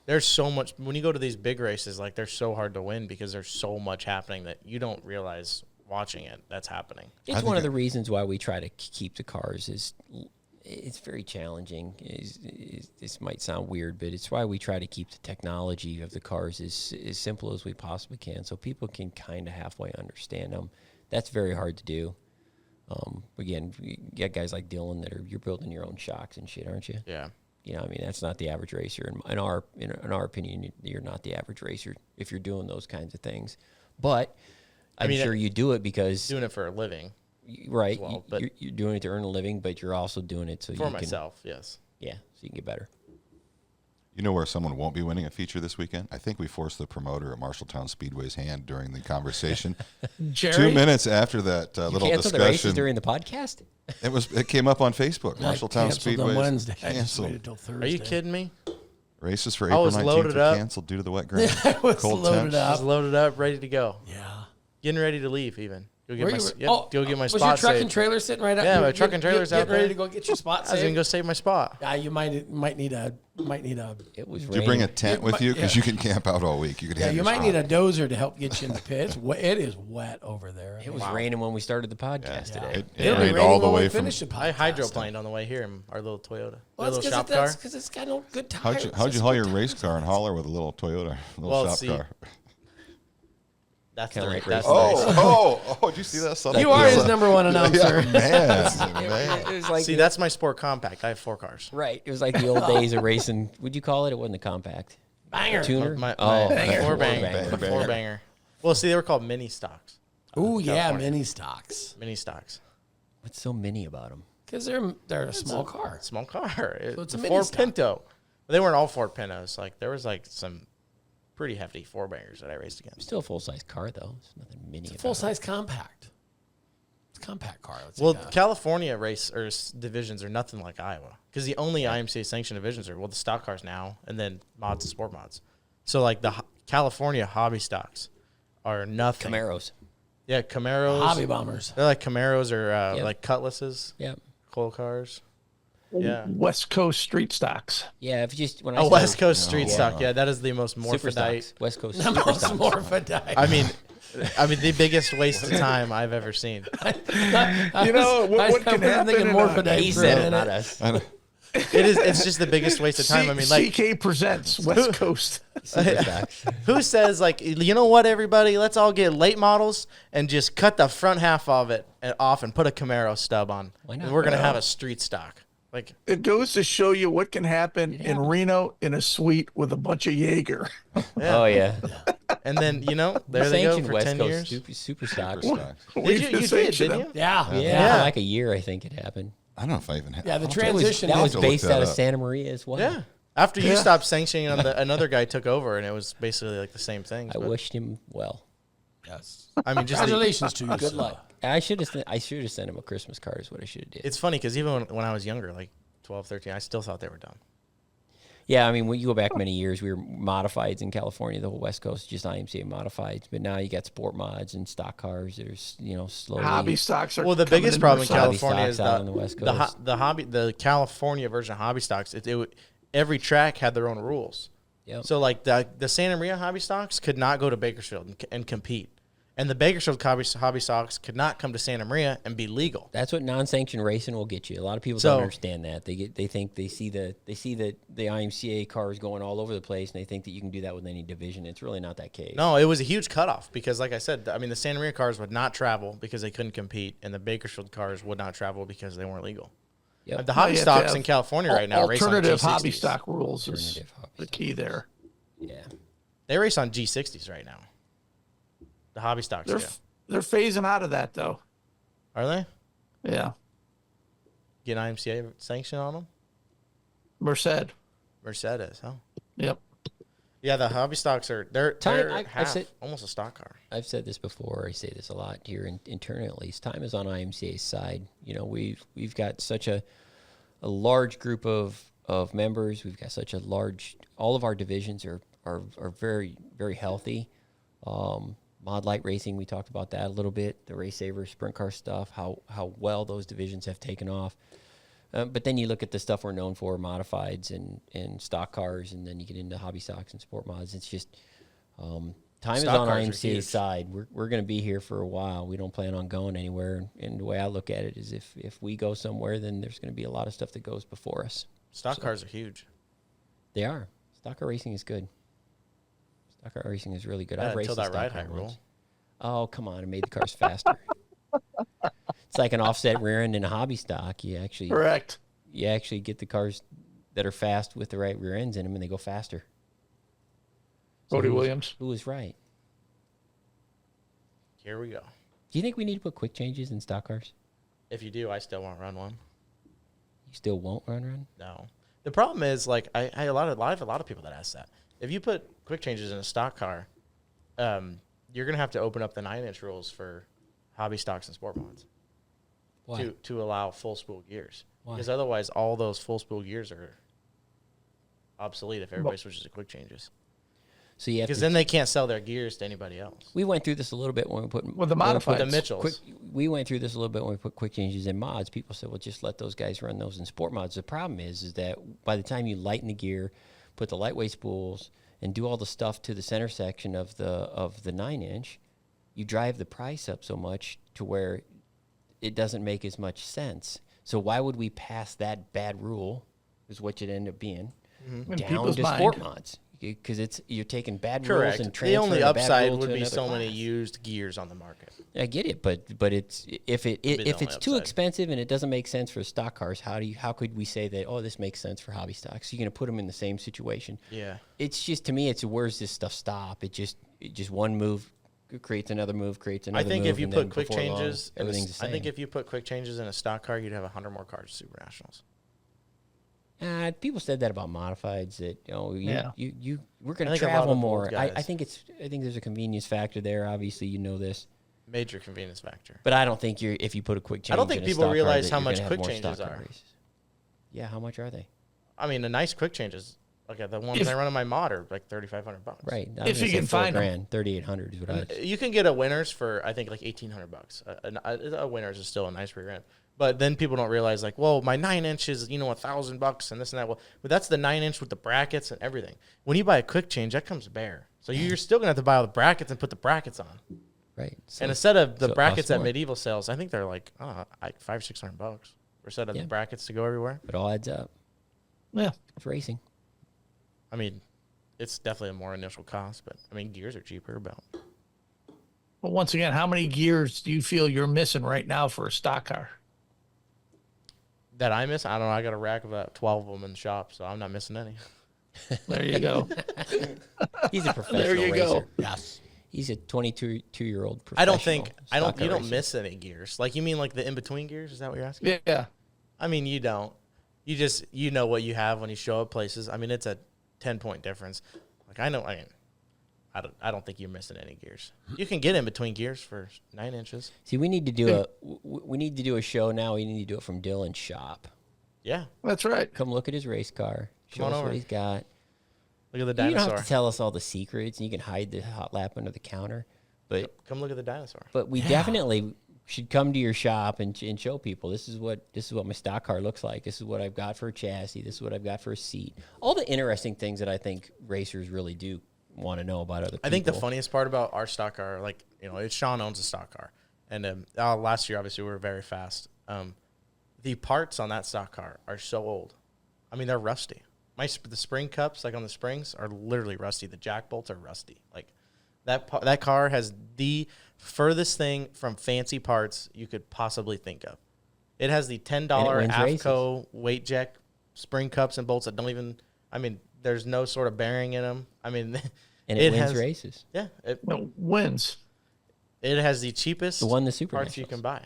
there's so much. When you go to these big races, like, they're so hard to win because there's so much happening that you don't realize watching it that's happening. It's one of the reasons why we try to keep the cars is it's very challenging. This might sound weird, but it's why we try to keep the technology of the cars as simple as we possibly can so people can kind of halfway understand them. That's very hard to do. Again, you get guys like Dylan that you're building your own shocks and shit, aren't you? Yeah. I mean, that's not the average racer. In our opinion, you're not the average racer if you're doing those kinds of things. But I'm sure you do it because doing it for a living. Right. Well, but you're doing it to earn a living, but you're also doing it so you can. For myself, yes. Yeah, so you can get better. You know where someone won't be winning a feature this weekend? I think we forced the promoter at Marshalltown Speedway's hand during the conversation. Jerry? 2 minutes after that little Cancel the races discussion, during the podcast? it came up on Facebook. Marshalltown Canceled Speedway on Wednesday. I just canceled. waited till Thursday. Are you kidding me? Races for I April was 19th loaded were up. canceled due to the wet ground. I was Cold loaded temps. I was up. loaded up, ready to go. Yeah. Getting ready to leave even. Go get Where my, you were- yep, go get my was spot your truck saved. and trailer sitting right out? Yeah, you my were truck and trailer's out getting ready there. to go get your spot I was going to saved? go save my spot. Yeah, you might need a It was Do you bring a raining. tent with you? Because you can camp out all week. You could yeah, have you your might spot. need a dozer to help get you in the pits. It is wet over there. It was raining when we started the podcast today. It It'll be rained raining all the when we way from. finish the I podcast. hydroplaned on the way here in our little Toyota. Well, Our little shop car. that's because it's got no good tires. How'd you haul your race car and haul her with a little Toyota, little Well, shop see, car? That's Kinda the like that's racing. the Oh! Did you see that? You are his number one announcer. Man. It was like See, that's my sport compact. I have 4 cars. right. It was like the old days of racing. What'd you call it? It wasn't a compact. Banger. Tuner? My oh, four banger. banger. Four banger. Well, see, they were called mini stocks. Ooh, yeah, California. mini stocks. Mini stocks. What's so mini about them? Because they're a small car. Small car. So it's a a mini Ford stock. Pinto. But they weren't all Ford Pintos. Like there was like some pretty hefty 4 bangers that I raced against. Still a full size car though. It's nothing mini. It's a about full size compact. It's a compact car. It's Well, like a- California race or divisions are nothing like Iowa because the only IMCA sanctioned divisions are the stock cars now and then mods and sport mods. So like the California hobby stocks are nothing. Camaros. Yeah, Camaros. hobby bombers. They're like Camaros or Yep. like Cutlasses, Yep. coal cars. Yeah. West Coast street stocks. Yeah. If you just when I A started- West Coast street stock. Yeah, that is the most Super morphodite. stocks. West Coast The super most stocks. morphodite. I mean, the biggest waste of time I've ever seen. You know, what can happen Thinking in a- morphodite He for said a it, not minute. us. It's just the biggest waste of time. I mean, like, CK presents West Coast. Super stocks. who says like, you know what, everybody, let's all get late models and just cut the front half of it off and put a Camaro stub on. Why not? And we're gonna have a street stock. Like, It goes to show you what can happen in Reno in a suite with a bunch of Jaeger. Oh yeah. and then there they go Sanctioned for West 10 Coast years. super stocks. Did you did, sanctioned didn't them. you? Yeah. Yeah, for like a year I think it happened. I don't know if I even have. Yeah, the That was, transition. that was to look based that out of up. Santa Maria as well. Yeah. After you Yeah. stopped sanctioning, another guy took over, and it was basically like the same thing. I wished him well. Yes. I mean, just Congratulations to you. Good sir. luck. I should have sent him a Christmas card. Is what I should have did. It's funny because even when I was younger, like 12, 13, I still thought they were dumb. Yeah, I mean, when you go back many years, we were modifieds in California, the whole West Coast, just IMCA modifieds. But now you got sport mods and stock cars. There's, slowly. Hobby stocks are Well, the coming biggest into problem in our Hobby California is stocks out on the West Coast. the California version of hobby stocks. Every track had their own rules. Yep. So like the Santa Maria hobby stocks could not go to Bakersfield and compete, and the Bakersfield hobby stocks could not come to Santa Maria and be legal. That's what non-sanctioned racing will get you. A lot of people So- don't understand that. They think they see the IMCA cars going all over the place, and they think that you can do that with any division. It's really not that case. No, it was a huge cutoff because, like I said, I mean the Santa Maria cars would not travel because they couldn't compete, and the Bakersfield cars would not travel because they weren't legal. Yep. The hobby you have to stocks have in California right now race on Alternative G60s. hobby stock rules is Alternative hobby the stock. key there. Yeah. They race on G60s right now. The hobby stocks They're do. they're phasing out of that though. Are they? Yeah, Get IMCA sanction on them? Merced. Mercedes, huh? Yep. Yeah, the hobby stocks they're I half, said- almost a stock car. I've said this before. I say this a lot here internally. At least time is on IMCA's side. We've got such a large group of members. We've got such a large. All of our divisions are very very healthy. Mod light racing, we talked about that a little bit. The race saver sprint car stuff. How well those divisions have taken off. But then you look at the stuff we're known for, modifieds and stock cars, and then you get into hobby stocks and sport mods. It's just time is Stock on cars are IMCA's huge. side. We're going to be here for a while. We don't plan on going anywhere. And the way I look at it is if we go somewhere, then there's going to be a lot of stuff that goes before us. Stock cars are huge. They are. Stock car racing is good. Stock car racing is really good. Yeah, I've raced until the that ride stock car height rule. once. Oh, come on. It made the cars faster. It's like an offset rear end in a hobby stock. You actually get the cars that are fast with the right rear ends in them, and they go faster. Cody who was- Williams. Who was right? Here we go. Do you think we need to put quick changes in stock cars? If you do, I still won't run one. You still won't run? No. The problem is, like, I have a lot of people that ask that. If you put quick changes in a stock car, you're gonna have to open up the 9-inch rules for hobby stocks and sport mods Why? to allow full spool gears. Why? Because otherwise, all those full spool gears are obsolete if everybody switches to quick changes. So you have Because to, then they can't sell their gears to anybody else. we went through this a little bit when we put With the when we put modifieds. The Mitchells. we went through this a little bit when we put quick changes in mods. People said, well, just let those guys run those in sport mods. The problem is that by the time you lighten the gear, put the lightweight spools, and do all the stuff to the center section of the 9-inch, you drive the price up so much to where it doesn't make as much sense. So why would we pass that bad rule, is what you'd end up being, In down people's to sport mind. mods? Because you're taking bad Correct. rules and The transferring only a bad upside rule would to be another so many class. used gears on the market. I get it, but it's if the it's only too upside. expensive and it doesn't make sense for stock cars, how could we say that? Oh, this makes sense for hobby stocks. You're gonna put them in the same situation. Yeah. It's just, to me, it's where's this stuff stop? It just one move creates another move, creates another. I think move, if you and put then quick before long, changes, everything's the same. I think if you put quick changes in a stock car, you'd have 100 more cars at Supernationals. People said that about modifieds, that we're going I to think a lot travel of more. old guys- I think there's a convenience factor there. Obviously, you know this, Major convenience factor. but I don't think if you put a quick change. I don't think in a people stock car, realize that how you're much gonna have quick more changes stock car are. races. Yeah, how much are they? I mean, a nice quick changes. Okay, the ones I run in my mod are like $3,500. Right. If you can find 'em. $4,000, 3,800 is what I. You can get a winners for I think like $1,800. A winners is still a nice rear end. But then people don't realize, like, well, my 9-inch is $1,000 and this and that. Well, but that's the 9-inch with the brackets and everything. When you buy a quick change, that comes bare. So you're still gonna have to buy all the brackets and put the brackets on. Right. So, And instead of the so it brackets costs at more. medieval sales, I think they're like $500-600 for a set of Yeah. the brackets to go everywhere. it all adds up. Yeah. It's racing. I mean, it's definitely a more initial cost, but I mean, gears are cheaper. About But once again, how many gears do you feel you're missing right now for a stock car? that I miss, I don't know. I got a rack of about 12 of them in the shop, so I'm not missing any. There you go. He's a professional you racer. go. Yes. He's a 22-year-old professional. I don't think stock you car don't racer. miss any gears. Like, you mean like the in between gears? Is that what you're asking? Yeah. I mean, you don't. You just know what you have when you show up places. I mean, it's a 10-point difference. Like, I don't think you're missing any gears. You can get in between gears for 9 inches. See, we need to do a show now. We need to do it from Dylan's shop. Yeah. That's right. Come look at his race car. Show Come on us over. what he's got. Look at the You don't dinosaur. have to tell us all the secrets, and you can hide the hot lap under the counter. But Come look at the dinosaur. we definitely should come to your shop and show people this is what my stock car looks like. This is what I've got for a chassis. This is what I've got for a seat. All the interesting things that I think racers really do want to know about other people. I think the funniest part about our stock car, like, Sean owns a stock car. And last year, obviously, we were very fast. The parts on that stock car are so old. I mean, they're rusty. The spring cups, like on the springs, are literally rusty. The jack bolts are rusty. Like, that car has the furthest thing from fancy parts you could possibly think of. It has the $10 wins AFCO weight jack spring cups and bolts that don't even, I mean, there's no sort of bearing in them. I mean, and it wins has, races. Yeah. No, wins. It has the cheapest It won the parts you Supernationals. can buy.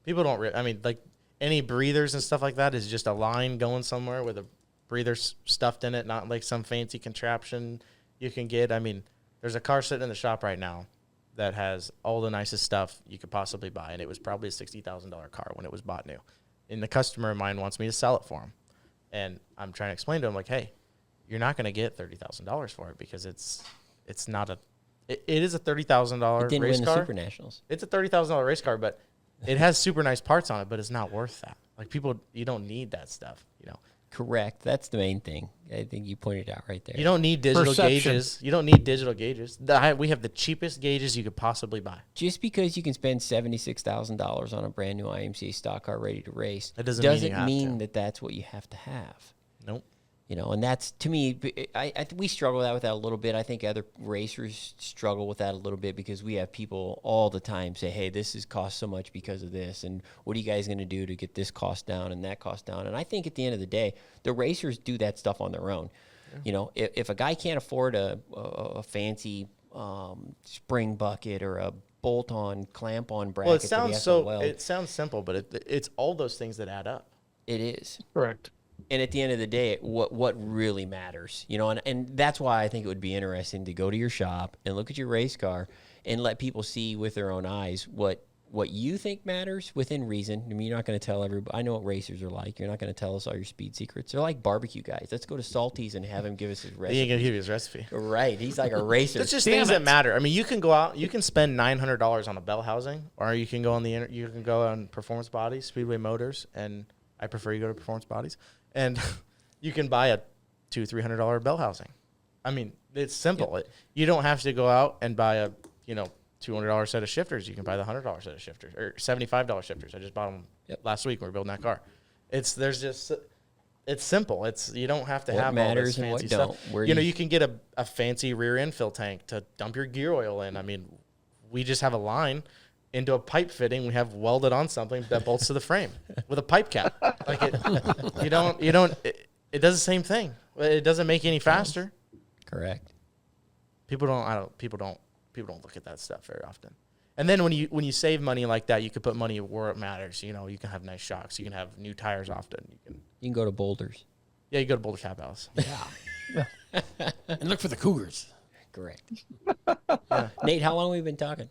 People don't, I mean, like, any breathers and stuff like that is just a line going somewhere with a breather stuffed in it, not like some fancy contraption you can get. I mean, there's a car sitting in the shop right now that has all the nicest stuff you could possibly buy, and it was probably a $60,000 car when it was bought new. And the customer of mine wants me to sell it for him. And I'm trying to explain to him, like, hey, you're not going to get $30,000 for it because it's not a – it is a $30,000 It didn't race win car. the Supernationals. It's a $30,000 race car, but it has super nice parts on it, but it's not worth that. Like, people, you don't need that stuff, Correct. That's the main thing. I think you pointed out right there. You don't need digital Perception. gauges. You don't need digital gauges. We have the cheapest gauges you could possibly buy. Just because you can spend $76,000 on a brand new IMCA stock car ready to race That doesn't mean you have mean to. that that's what you have to have. Nope. And that's, to me, we struggle with that a little bit. I think other racers struggle with that a little bit because we have people all the time say, hey, this has cost so much because of this, and what are you guys going to do to get this cost down and that cost down? And I think at the end of the day, the racers do that stuff on their own. Yeah. If a guy can't afford a fancy spring bucket or a bolt-on, clamp-on bracket, Well, it that he sounds has to weld, it sounds simple, but it's all those things that add up. it is. Correct. And at the end of the day, what really matters, and that's why I think it would be interesting to go to your shop and look at your race car and let people see with their own eyes what you think matters within reason. I mean, you're not going to tell everybody. I know what racers are like. You're not going to tell us all your speed secrets. They're like barbecue guys. Let's go to Salty's and have him give us his recipe. He ain't gonna give you his recipe. Right. He's like a racer. It's just things that matter. I mean, you can go out, you can spend $900 on a bell housing, or you can go on you can go on Performance Bodies, Speedway Motors, and I prefer you go to Performance Bodies, and you can buy a $200-300 bell housing. I mean, it's simple. Yep. You don't have to go out and buy a $200 set of shifters. You can buy the $100 set of shifters or $75 shifters. I just bought them last week when we were building that car. It's simple. You don't have to have all this fancy stuff. You can get a fancy rear end fill tank to dump your gear oil in. I mean, we just have a line into a pipe fitting. We have welded on something that bolts to the frame with a pipe cap. Like it does the same thing. It doesn't make it any faster. Correct. People don't look at that stuff very often. And then when you save money like that, you can put money where it matters. You can have nice shocks. You can have new tires often. You can go to Boulders. Yeah, you go to Boulder Cab House. Yeah. And look for the Cougars. Correct. Nate, how long have we been talking?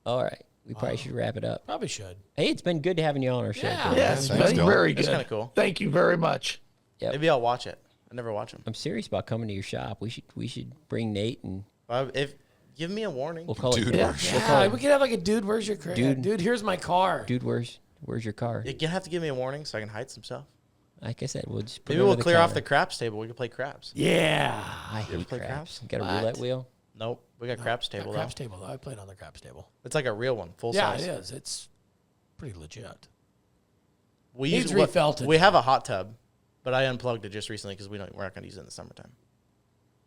All right. We probably should wrap it up. Probably should. Hey, it's been good having you on our show. Yeah, it's been very good. That's kind of cool. Thank you very much. Yep. Maybe I'll watch it. I never watch them. I'm serious about coming to your shop. We should bring Nate and give me a warning. we'll call Dude, it. Yeah, we could have like a dude, where's your car? Dude, here's my car. Dude, where's your car? You have to give me a warning so I can hide some stuff. Like I said, we'll just put Maybe it we'll under the clear off counter. the craps table. We can play craps. Yeah. I hate play craps. craps? Got a roulette wheel? Nope. We got craps table though. Craps table, though. I played on the craps table. It's like a real one, full Yeah, size. it is. It's pretty legit. We Needs use refelted. We have a hot tub, but I unplugged it just recently because we're not going to use it in the summertime.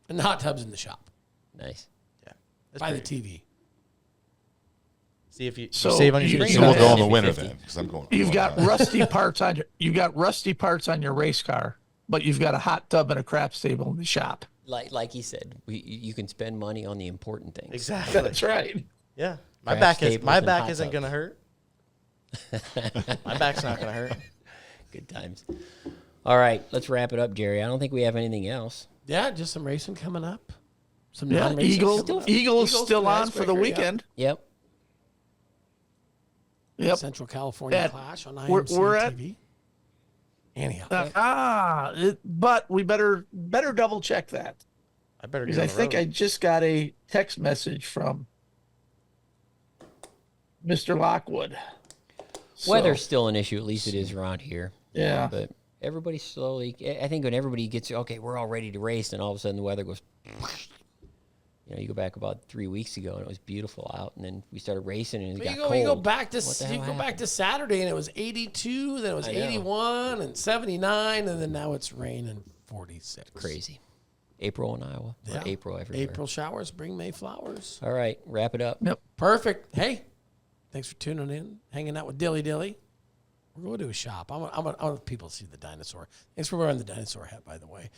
And the hot tub's in the shop. Nice. Yeah. By the TV. See if you So save on your you- shooting. So we'll go in the 50-50. winter then, because I'm going. You've got rusty parts on your race car, but you've got a hot tub and a craps table in the shop. Like he said, you can spend money on the important things. Exactly. That's right. Yeah. Craps tables My and back hot isn't tubs. going to hurt. My back's not going to hurt. Good times. All right, let's wrap it up, Jerry. I don't think we have anything else. Yeah, just some racing coming up. Some Yeah, non-racing coming up. Eagle's still the on for the icebreaker, weekend. Yep. Yep. Central California Yeah, Clash on we're IMCA at- TV. Anyhow. But we better double check that I better because get I on the think road. I just got a text message from Mr. Lockwood. So, Weather's still an issue. At least it is around here. Yeah. But everybody slowly. I think when everybody gets okay, we're all ready to race, and all of a sudden the weather goes. You go back about 3 weeks ago, and it was beautiful out, and then we started racing, and it got cold. You go back to What the hell you go back happened? to Saturday, and it was 82. Then it was I know. 81 and 79, and then now it's rain and 46. Crazy. April in Iowa. Or Yeah. April everywhere. April showers bring May flowers. All right, wrap it up. Yep. Perfect. Hey, thanks for tuning in, hanging out with Dilly Dilly. We're going to a shop. I want people to see the dinosaur. Thanks for wearing the dinosaur hat, by the way.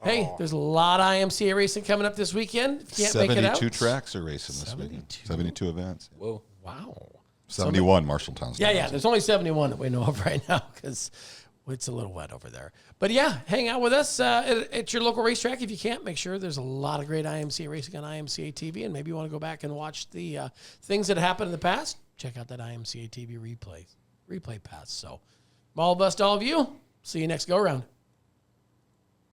Hey, there's a lot of IMCA racing coming up this weekend. If you can't make it out. 72 tracks are racing this weekend. 72 events. Whoa. Wow. 71 Marshalltown's. Yeah. There's only 71 that we know of right now because it's a little wet over there. But yeah, hang out with us at your local racetrack. If you can't, make sure there's a lot of great IMCA racing on IMCA TV. And maybe you want to go back and watch the things that happened in the past. Check out that IMCA TV replay pass. So, from all of us to all of you, see you next go-around.